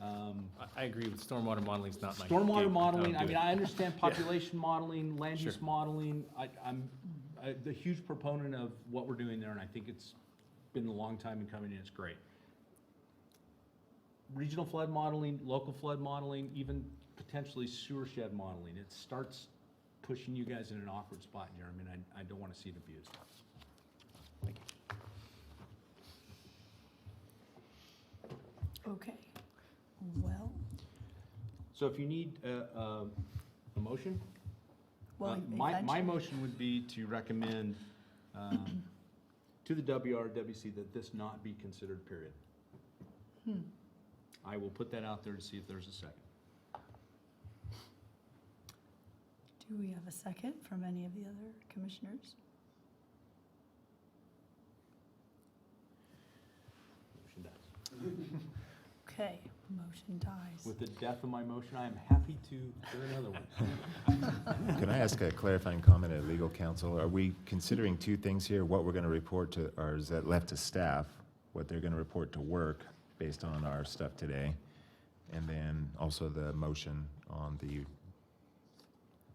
I agree with stormwater modeling is not my. stormwater game. modeling, don't I do mean, it. I understand population modeling, land use Sure. modeling. I'm the huge proponent of what we're doing there, and I think it's been a long time in coming, and it's great. Regional flood modeling, local flood modeling, even potentially sewer shed modeling, it starts pushing you guys in an awkward spot, Jeremy, and I don't want to see it abused. Okay, well, So if you need a motion? well, My eventually- motion would be to recommend to the WRWC that this not be considered, period. I will put that out there to see if there's a second. Do we have a second from any of the other commissioners? Motion dies. Okay, motion dies. With the death of my motion, I am happy to hear another one. Can I ask a clarifying comment at legal counsel? Are we considering two things here? What we're going to report to, or is that left to staff? What they're going to report to work based on our stuff today? And then also the motion on the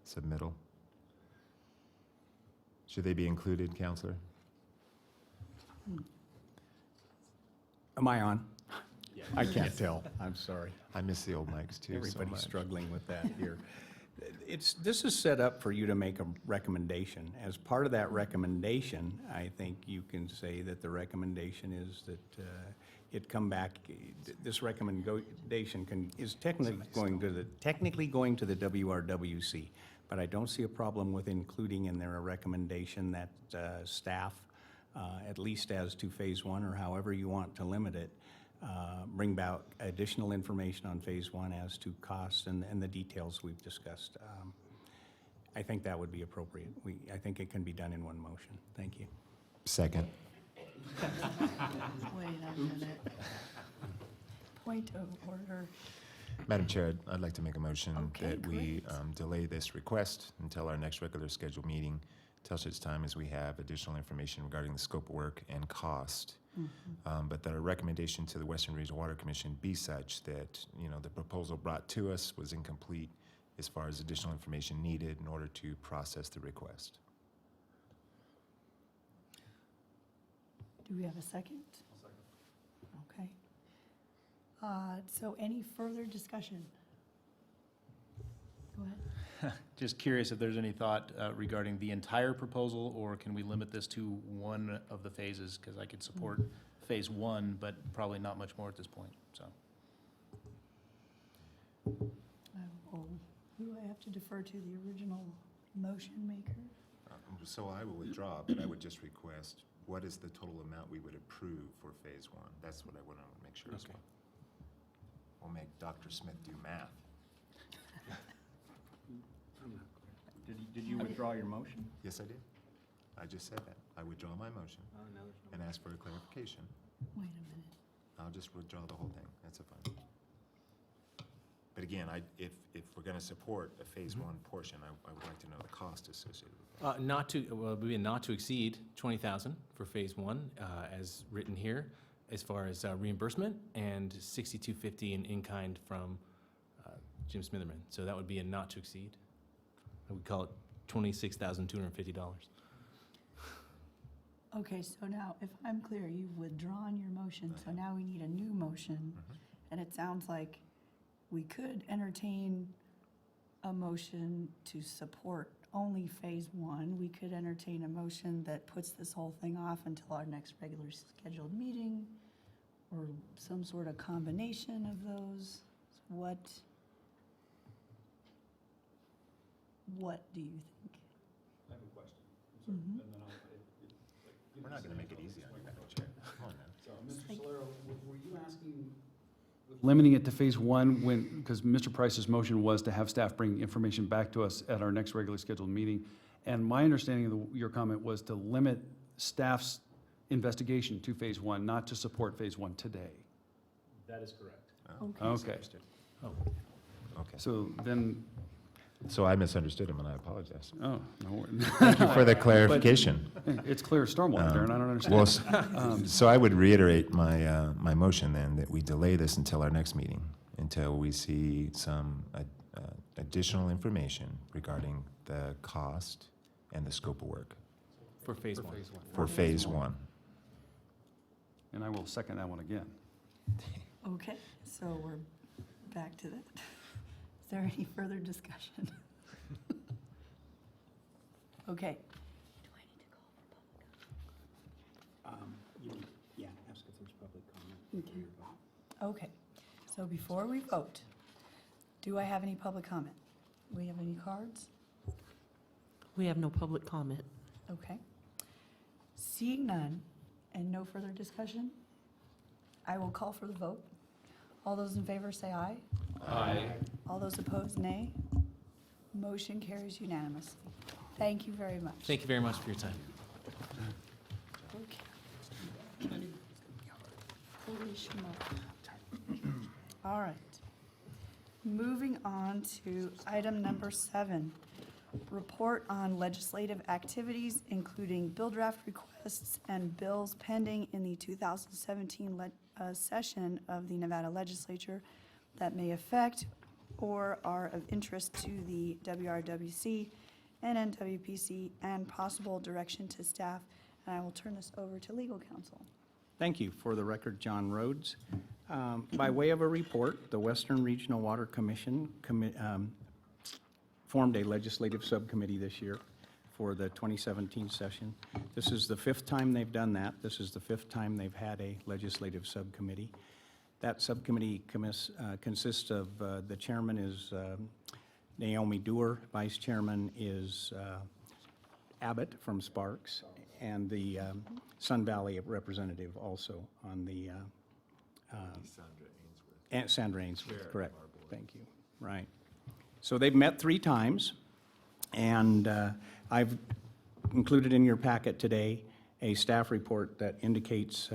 submittal? Should they be included, Counselor? Am I on? I can't tell, I'm sorry. I miss the old mics too so Everybody's much. struggling with that here. This is set up for you to make a recommendation. As part of that recommendation, I think you can say that the recommendation is that it come back, this recommendation is technically going to the WRWC, but I don't see a problem with including in there a recommendation that staff, at least as to phase one or however you want to limit it, bring about additional information on phase one as to costs and the details we've discussed. I think that would be appropriate. I think it can be done in one motion. Thank you. Second. Wait a minute. Point of order. Madam Chair, I'd like to make a motion Okay, that we great. delay this request until our next regular scheduled meeting, till such time as we have additional information regarding the scope of work and cost. But that our recommendation to the Western Regional Water Commission be such that, you know, the proposal brought to us was incomplete as far as additional information needed in order to process the request. Do we have a second? Okay. So any further discussion? Go ahead. Just curious if there's any thought regarding the entire proposal, or can we limit this to one of the phases? Because I could support phase one, but probably not much more at this point, so. Who do I have to defer to, the original motion maker? So I will withdraw, but I would just request, what is the total amount we would approve for phase one? That's what I want to make sure as Okay. well. We'll make Dr. Smith do math. Did you withdraw your motion? Yes, I did. I just said that. I withdraw my motion and ask for a clarification. Wait a minute. I'll just withdraw the whole thing. That's fine. But again, if we're going to support a phase one portion, I would like to know the cost associated with that. Well, it would be a not to exceed 20,000 for phase one, as written here, as far as reimbursement, and 6,250 in kind from Jim Smitherman. So that would be a not to exceed. I would call it $26,250. Okay, so now, if I'm clear, you've withdrawn your motion, so now we need a new motion. And it sounds like we could entertain a motion to support only phase one. We could entertain a motion that puts this whole thing off until our next regular scheduled meeting, or some sort of combination of those. What do you think? I have a question. Mhm. We're not going to make it easy on you, Madam Chair. Come on now. So, Mr. Solero, were you asking? Limiting it to phase one when, because Mr. Price's motion was to have staff bring information back to us at our next regularly scheduled meeting. And my understanding of your comment was to limit staff's investigation to phase one, not to support phase one today. That is correct. Oh, Okay. Okay. misunderstood. Oh. Okay. So then, So I misunderstood him, and I apologize. Oh, no. Thank you for the clarification. It's clear stormwater there, and I don't understand. Well, so I would reiterate my, my motion then, that we delay this until our next meeting, until we see some additional information regarding the cost and the scope of work For phase one. for Phase 1. And I will second that one again. Okay, so we're back to that. Is there any further discussion? Okay. Yeah, ask if there's public comment. Okay, so before we vote, do I have any public comment? Do we have any cards? We have no public comment. Okay. Seeing none and no further discussion, I will call for the vote. All those in favor say aye. Aye. All those opposed, nay. Motion carries unanimously. Thank you very much. Thank you very much for your time. Okay. Holy schmoke. All right. Moving on to item number 7, report on legislative activities, including bill draft requests and bills pending in the 2017 session of the Nevada Legislature that may affect or are of interest to the WRWC and NWPC, and possible direction to staff. And I will turn this over to legal counsel. Thank you. For the record, John Rhodes. By way of a report, the Western Regional Water Commission formed a legislative subcommittee this year for the 2017 session. This is the 5th time they've done that. This is the 5th time they've had a legislative subcommittee. That subcommittee consists of, the chairman is Naomi Dewar, vice chairman is Abbott from Sparks, and the Sun Valley representative also on the, Sandra Ainsworth, correct. Thank you. Right. So they've met 3 times, and I've included in your packet today a staff report that indicates,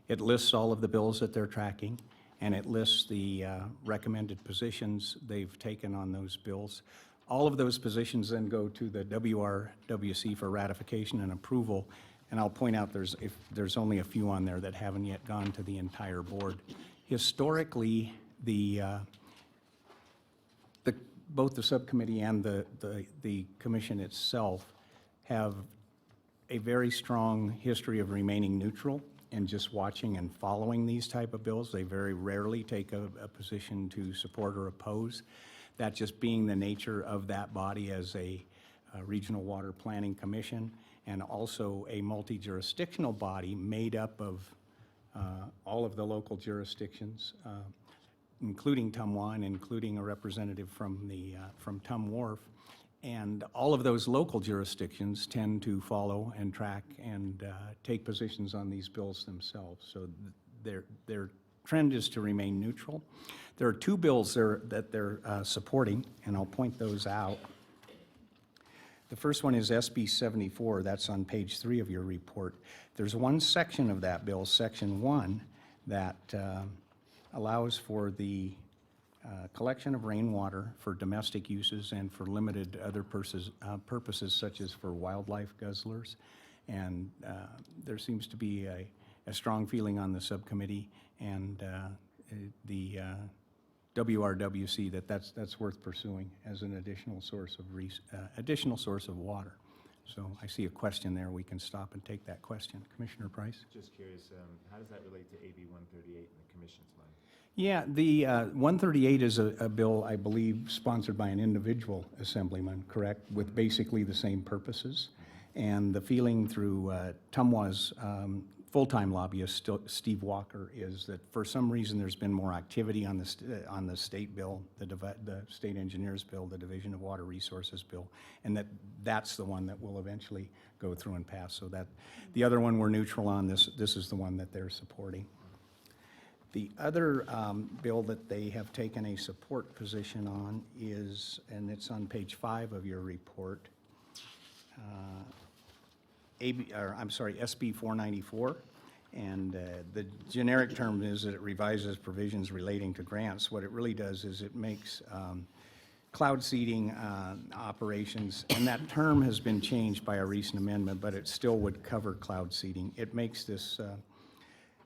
it lists all of the bills that they're tracking, and it lists the recommended positions they've taken on those bills. All of those positions then go to the WRWC for ratification and approval, and I'll point out there's only a few on there that haven't yet gone to the entire board. Historically, both the subcommittee and the commission itself have a very strong history of remaining neutral and just watching and following these type of bills. They very rarely take a position to support or oppose. That just being the nature of that body as a regional water planning commission, and also a multi-jurisdictional body made up of all of the local jurisdictions, including Tumwa and including a representative from Tum Wharf. And all of those local jurisdictions tend to follow and track and take positions on these bills themselves. So their trend is to remain neutral. There are 2 bills that they're supporting, and I'll point those out. The first one is SB 74. That's on page 3 of your report. There's one section of that bill, section 1, that allows for the collection of rainwater for domestic uses and for limited other purposes such as for wildlife guzzlers. And there seems to be a strong feeling on the subcommittee and the WRWC that's worth pursuing as an additional source of water. So I see a question there. We can stop and take that question. Commissioner Price? Just curious, how does that relate to AB 138 in the commission's mind? Yeah, the 138 is a bill, I believe, sponsored by an individual assemblyman, correct, with basically the same purposes. And the feeling through Tumwa's full-time lobbyist, Steve Walker, is that for some reason there's been more activity on the state bill, the state engineers bill, the Division of Water Resources bill, and that's the one that will eventually go through and pass. So that the other one we're neutral on. This is the one that they're supporting. The other bill that they have taken a support position on is, and it's on page 5 of your report, SB 494, and the generic term is that it revises provisions relating to grants. What it really does is it makes cloud seeding operations, and that term has been changed by a recent amendment, but it still would cover cloud seeding. It makes this,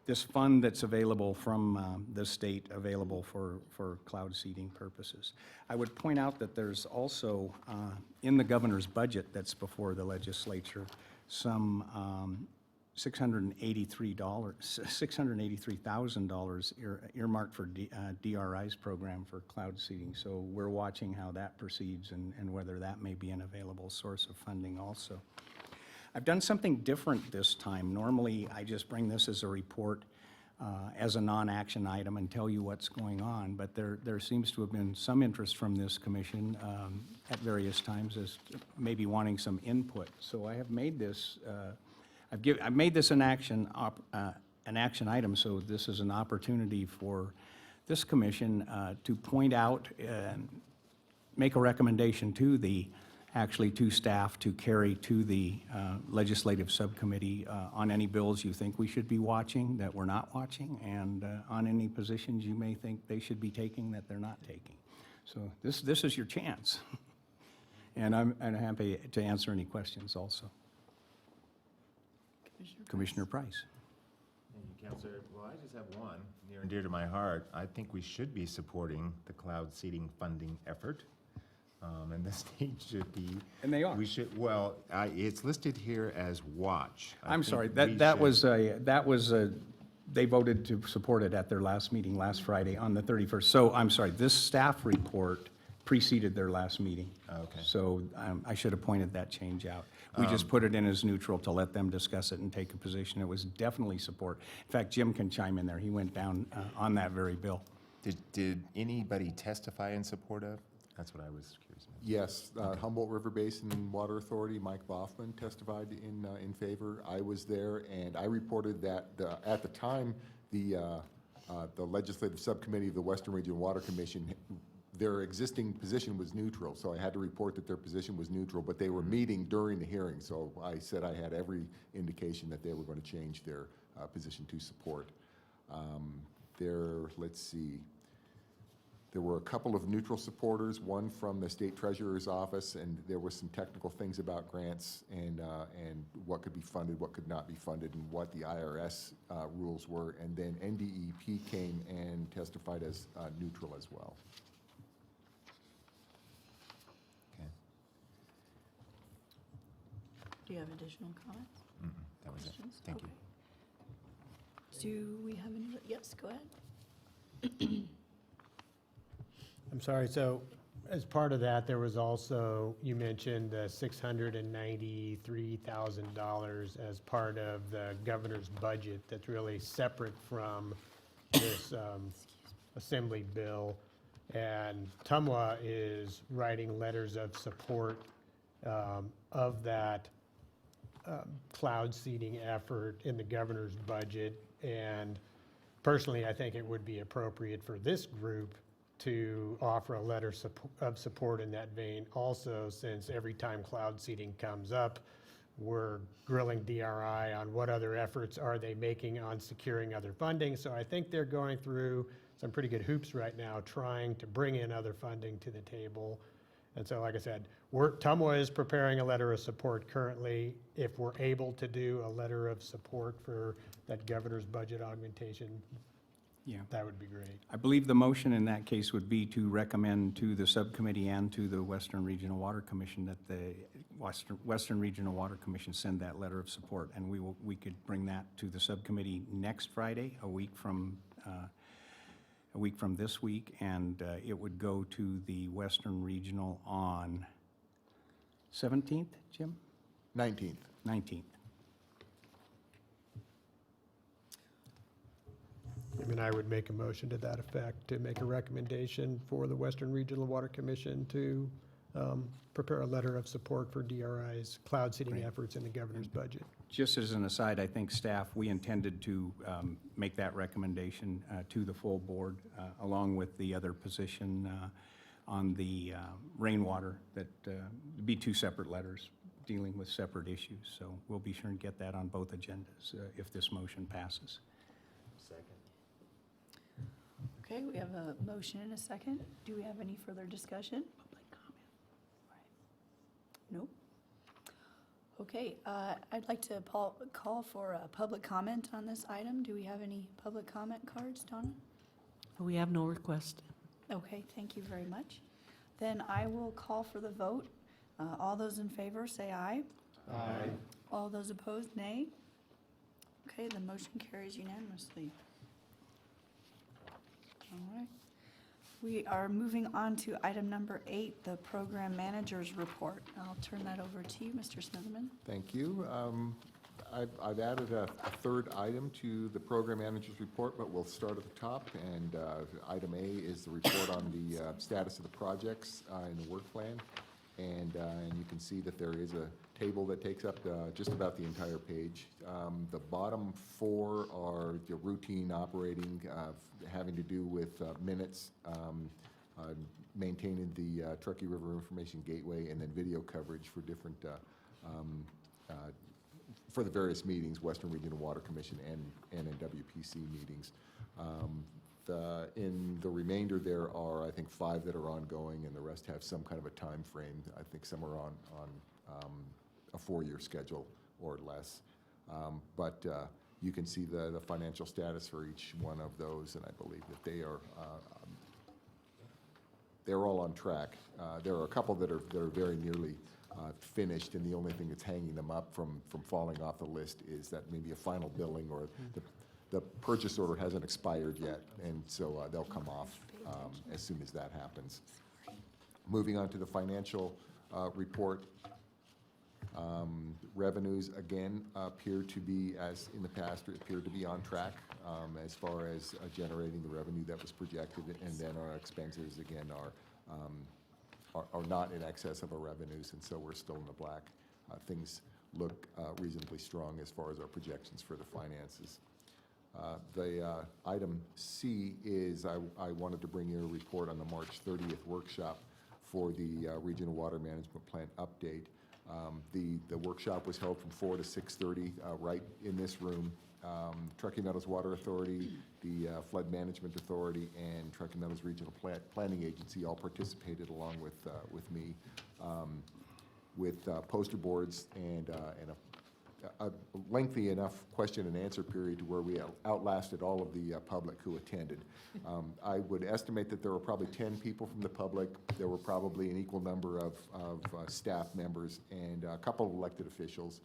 this fund that's available from the state available for cloud seeding purposes. I would point out that there's also, in the governor's budget that's before the legislature, some $683,000 earmarked for DRI's program for cloud seeding. So we're watching how that proceeds and whether that may be an available source of funding also. I've done something different this time. Normally, I just bring this as a report as a non-action item and tell you what's going on, but there seems to have been some interest from this commission at various times as to maybe wanting some input. So I have made this I've made this an action item, so this is an opportunity for this commission to point out and make a recommendation to to staff to carry to the legislative subcommittee on any bills you think we should be watching that we're not watching, and on any positions you may think they should be taking that they're not taking. So this is your chance. And I'm happy to answer any questions also. Commissioner Price. Thank you, Councilor. Well, I just have one near and dear to my heart. I think we should be supporting the cloud seeding funding effort. And the state should be. And they are. We should, well, it's listed here as watch. I'm sorry, that was they voted to support it at their last meeting last Friday on the 31st. So I'm sorry, this staff report preceded their last meeting. Okay. So I should have pointed that change out. We just put it in as neutral to let them discuss it and take a position. It was definitely support. In fact, Jim can chime in there. He went down on that very bill. Did anybody testify in support of? That's what I was curious about. Yes, Humboldt River Basin Water Authority, Mike Boffman testified in favor. I was there, and I reported that at the time, the legislative subcommittee of the Western Regional Water Commission, their existing position was neutral, so I had to report that their position was neutral, but they were meeting during the hearing, so I said I had every indication that they were going to change their position to support. Let's see. There were a couple of neutral supporters, one from the state treasurer's office, and there were some technical things about grants and what could be funded, what could not be funded, and what the IRS rules were. And then NDEP came and testified as neutral as well. Okay. Do you have additional comments? That was it. Questions? Thank you. Okay. Do we have any, yes, go ahead. I'm sorry, so as part of that, there was also, you mentioned the $693,000 as part of the governor's budget that's really separate from this assembly bill. And TUMWA is writing letters of support of that cloud seeding effort in the governor's budget. And personally, I think it would be appropriate for this group to offer a letter of support in that vein also, since every time cloud seeding comes up, we're grilling DRI on what other efforts are they making on securing other funding. So I think they're going through some pretty good hoops right now trying to bring in other funding to the table. And so, like I said, TUMWA is preparing a letter of support currently. If we're able to do a letter of support for that governor's budget augmentation, Yeah. that would be great. I believe the motion in that case would be to recommend to the subcommittee and to the Western Regional Water Commission that the Western Regional Water Commission send that letter of support, and we could bring that to the subcommittee next Friday, a week from this week, and it would go to the Western Regional on 17th, Jim? 19th. 19th. I mean, I would make a motion to that effect, to make a recommendation for the Western Regional Water Commission to prepare a letter of support for DRI's cloud seeding Great. efforts in the governor's budget. Just as an aside, I think staff, we intended to make that recommendation to the full board, along with the other position on the rainwater, that be two separate letters dealing with separate issues. So we'll be sure and get that on both agendas if this motion passes. Second. Okay, we have a motion and a second. Do we have any further discussion? Nope. Okay, I'd like to call for a public comment on this item. Do we have any public comment cards, Donna? We have no request. Okay, thank you very much. Then I will call for the vote. All those in favor, say aye. Aye. All those opposed, nay. Okay, the motion carries unanimously. All right. We are moving on to item number 8, the program manager's report. I'll turn that over to you, Mr. Smitherman. Thank you. I've added a third item to the program manager's report, but we'll start at the top. And item A is the report on the status of the projects in the work plan. And you can see that there is a table that takes up just about the entire page. The bottom 4 are the routine operating, having to do with minutes, maintaining the Truckee River Information Gateway, and then video coverage for different, for the various meetings, Western Regional Water Commission and WPC meetings. In the remainder, there are, I think, 5 that are ongoing, and the rest have some kind of a time frame. I think some are on a 4-year schedule or less. But you can see the financial status for each one of those, and I believe that they're all on track. There are a couple that are very nearly finished, and the only thing that's hanging them up from falling off the list is that maybe a final billing or the purchase order hasn't expired yet, and so they'll come off as soon as that happens. Moving on to the financial report. Revenues, again, appear to be, as in the past, appear to be on track as far as generating the revenue that was projected, and then our expenses, again, are not in excess of our revenues, and so we're still in the black. Things look reasonably strong as far as our projections for the finances. The item C is I wanted to bring you a report on the March 30th workshop for the Regional Water Management Plan update. The workshop was held from 4 to 6:30 right in this room. Truckee Meadows Water Authority, the Flood Management Authority, and Truckee Meadows Regional Planning Agency all participated along with me with poster boards and a lengthy enough question and answer period to where we outlasted all of the public who attended. I would estimate that there were probably 10 people from the public. There were probably an equal number of staff members, and a couple of elected officials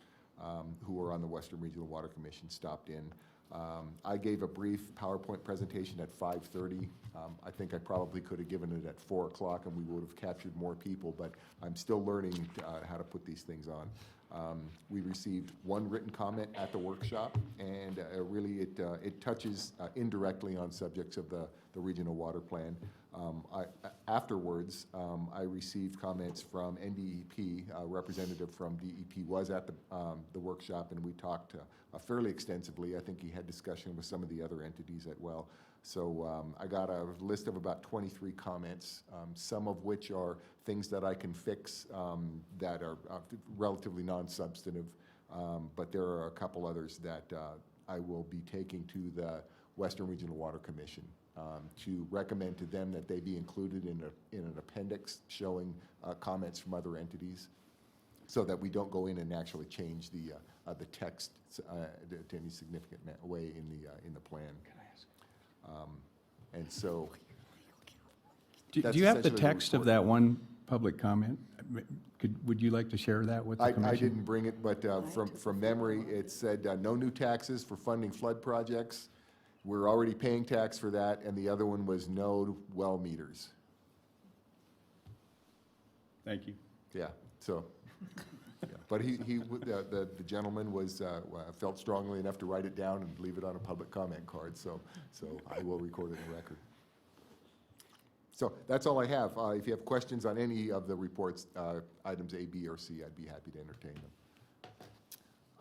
who were on the Western Regional Water Commission stopped in. I gave a brief PowerPoint presentation at 5:30. I think I probably could have given it at 4 o'clock, and we would have captured more people, but I'm still learning how to put these things on. We received 1 written comment at the workshop, and really it touches indirectly on subjects of the Regional Water Plan. Afterwards, I received comments from NDEP. A representative from DEP was at the workshop, and we talked fairly extensively. I think he had discussion with some of the other entities as well. So I got a list of about 23 comments, some of which are things that I can fix that are relatively non-substantive, but there are a couple others that I will be taking to the Western Regional Water Commission to recommend to them that they be included in an appendix showing comments from other entities, so that we don't go in and actually change the text to any significant way in the plan. And so, Do that's you have the essentially the text of report. that one public comment? Would you like to share that with the I commission? didn't bring it, but from memory, it said no new taxes for funding flood projects. We're already paying tax for that, and the other one was no well meters. Thank you. Yeah, so, yeah. But the gentleman felt strongly enough to write it down and leave it on a public comment card, so I will record it in the record. So that's all I have. If you have questions on any of the reports, items A, B, or C, I'd be happy to entertain them.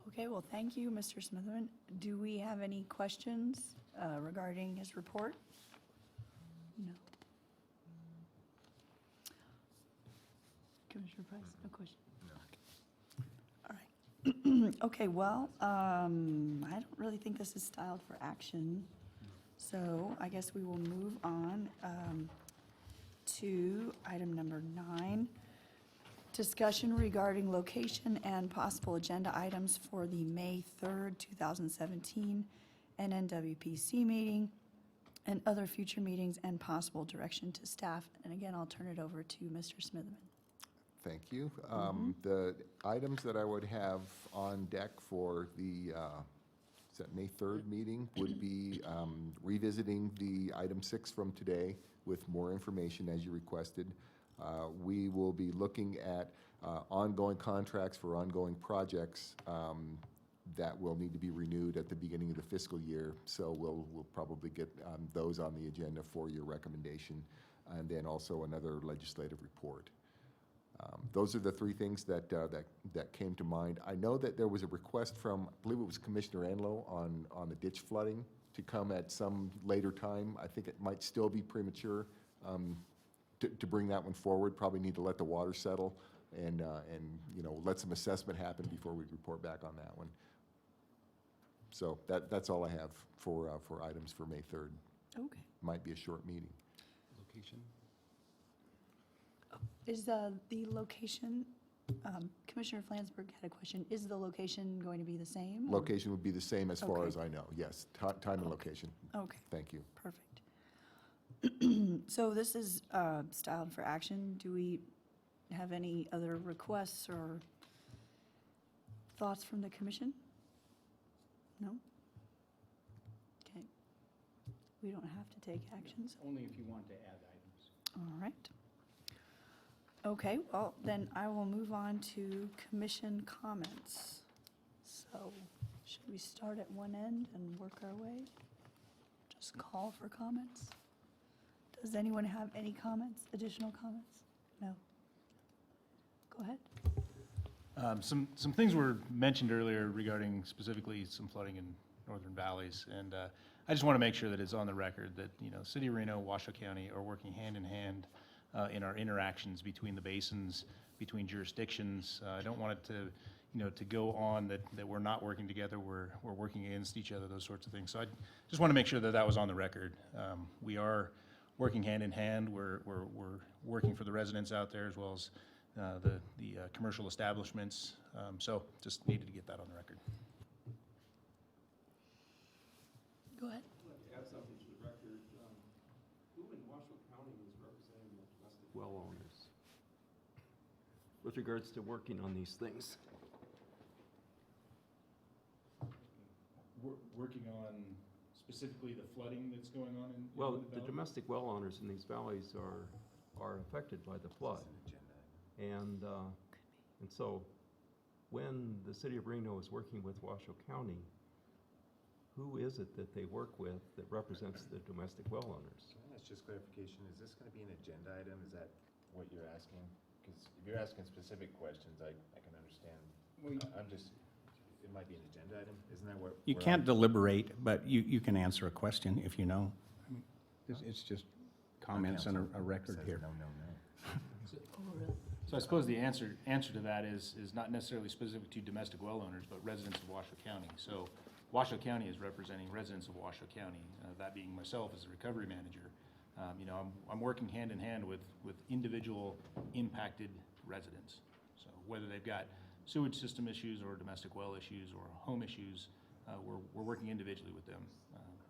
Okay, well, thank you, Mr. Smitherman. Do we have any questions regarding his report? No. Commissioner Price, no question? No. All right. Okay, well, I don't really think this is styled for action, so I guess we will move on to item number 9, Discussion regarding location and possible agenda items for the May 3rd, 2017 NNWPC meeting and other future meetings and possible direction to staff. And again, I'll turn it over to Mr. Smitherman. Thank you. The items that I would have on deck for the, is that May 3rd meeting would be revisiting the item 6 from today with more information as you requested. We will be looking at ongoing contracts for ongoing projects that will need to be renewed at the beginning of the fiscal year. So we'll probably get those on the agenda for your recommendation, and then also another legislative report. Those are the three things that came to mind. I know that there was a request from, I believe it was Commissioner Enlow on the ditch flooding to come at some later time. I think it might still be premature to bring that one forward. Probably need to let the water settle and let some assessment happen before we report back on that one. So that's all I have for items for May 3rd. Okay. Might be a short meeting. Location? Is the location, Commissioner Flansburgh had a question, is the location going to be the same? or- Location would be the same as far Okay. as I know, yes. Time and location. Okay, Thank you. perfect. So this is styled for action. Do we have any other requests or thoughts from the commission? No? Okay. We don't have to take actions. Only if you want to add items. All right. Okay, well, then I will move on to commission comments. So, should we start at one end and work our way? Just call for comments? Does anyone have any comments, additional comments? No? Go ahead. Some things were mentioned earlier regarding specifically some flooding in northern valleys, and I just want to make sure that it's on the record that, City of Reno, Washoe County are working hand in hand in our interactions between the basins, between jurisdictions. I don't want it to go on that we're not working together, we're working against each other, those sorts of things. So I just want to make sure that that was on the record. We are working hand in hand. We're working for the residents out there as well as the commercial establishments. So just needed to get that on the record. Go ahead. Add something to the record. Who in Washoe County is representing the domestic well owners with regards to working on these things? Working on specifically the flooding that's going on in Well, the the valley? domestic well owners in these valleys are affected by the flood. And so when the city of Reno is working with Washoe County, who is it that they work with that represents the domestic well owners? Can I ask just clarification, is this gonna be an agenda item? Is that what you're asking? Because if you're asking specific questions, I can understand. I'm just, it might be an agenda item, isn't that what? You can't deliberate, but you can answer a question if you know. I mean, it's just comments and a record here. No, no, no. So I suppose the answer to that is not necessarily specific to domestic well owners, but residents of Washoe County. So Washoe County is representing residents of Washoe County, that being myself as a recovery manager. I'm working hand in hand with individual impacted residents. So whether they've got sewage system issues or domestic well issues or home issues, we're working individually with them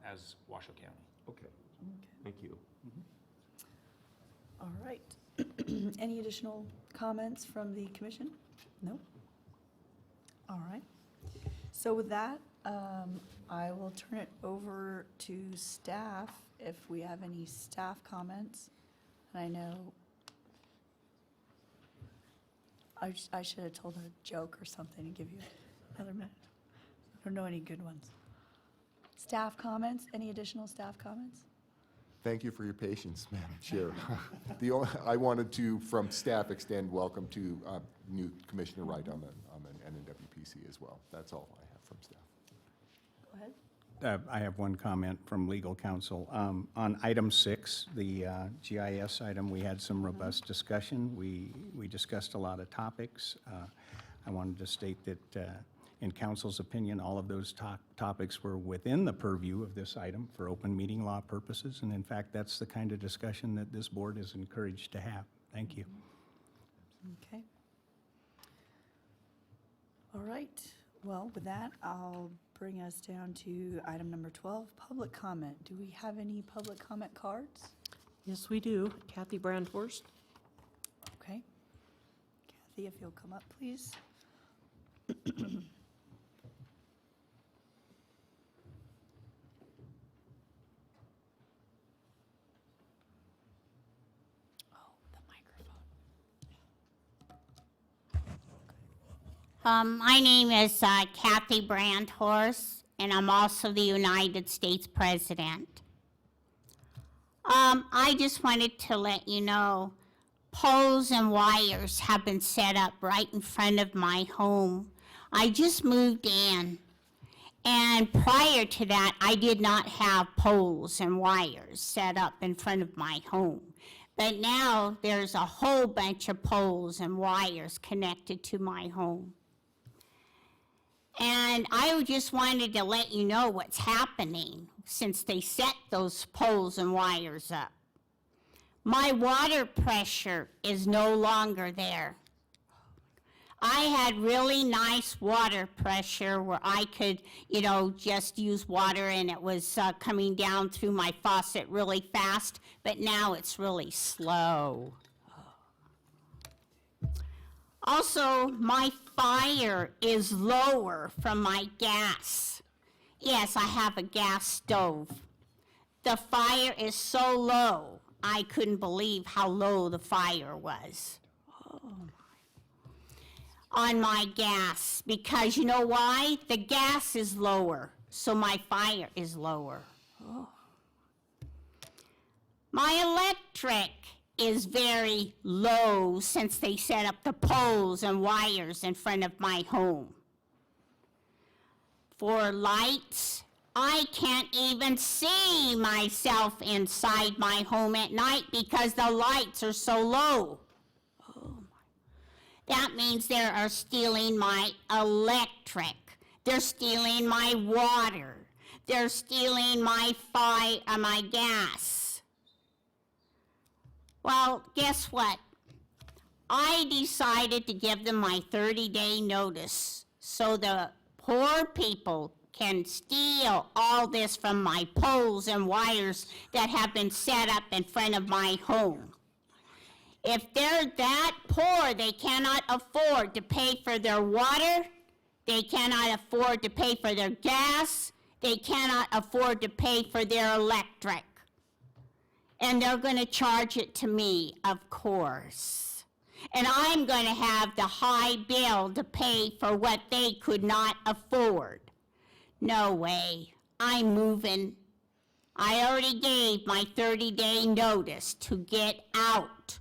as Washoe County. Okay, thank you. All right. Any additional comments from the commission? No? All right. So with that, I will turn it over to staff if we have any staff comments. And I know I should have told a joke or something to give you another minute. I don't know any good ones. Staff comments? Any additional staff comments? Thank you for your patience, Madam Chair. I wanted to, from staff, extend welcome to new Commissioner Wright on the NNWPC as well. That's all I have from staff. Go ahead. I have one comment from legal counsel. On item 6, the GIS item, we had some robust discussion. We discussed a lot of topics. I wanted to state that in council's opinion, all of those topics were within the purview of this item for open meeting law purposes. And in fact, that's the kind of discussion that this board is encouraged to have. Thank you. Okay. All right, well, with that, I'll bring us down to item number 12, public comment. Do we have any public comment cards? Yes, we do. Kathy Brandhorst. Okay. Kathy, if you'll come up, please. Oh, the microphone. My name is Kathy Brandhorst, and I'm also the United States President. I just wanted to let you know, poles and wires have been set up right in front of my home. I just moved in, and prior to that, I did not have poles and wires set up in front of my home. But now there's a whole bunch of poles and wires connected to my home. And I just wanted to let you know what's happening since they set those poles and wires up. My water pressure is no longer there. I had really nice water pressure where I could, just use water and it was coming down through my faucet really fast, but now it's really slow. Also, my fire is lower from my gas. Yes, I have a gas stove. The fire is so low, I couldn't believe how low the fire was. On my gas, because you know why? The gas is lower, so my fire is lower. My electric is very low since they set up the poles and wires in front of my home. For lights, I can't even see myself inside my home at night because the lights are so low. That means they are stealing my electric. They're stealing my water. They're stealing my gas. Well, guess what? I decided to give them my 30-day notice so the poor people can steal all this from my poles and wires that have been set up in front of my home. If they're that poor, they cannot afford to pay for their water, they cannot afford to pay for their gas, they cannot afford to pay for their electric. And they're going to charge it to me, of course. And I'm going to have the high bill to pay for what they could not afford. No way. I'm moving. I already gave my 30-day notice to get out.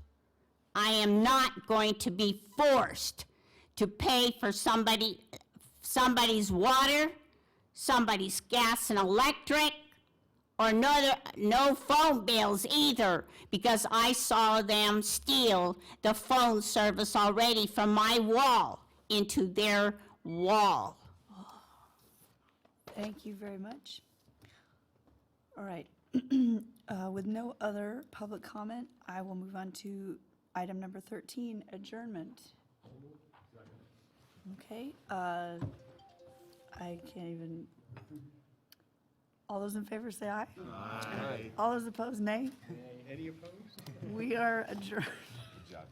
I am not going to be forced to pay for somebody's water, somebody's gas and electric, or no phone bills either, because I saw them steal the phone service already from my wall into their wall. Thank you very much. All right. With no other public comment, I will move on to item number 13, adjournment. Okay, I can't even, all those in favor say aye. Aye. All those opposed, nay. Any opposed? We are adjourned. Good job.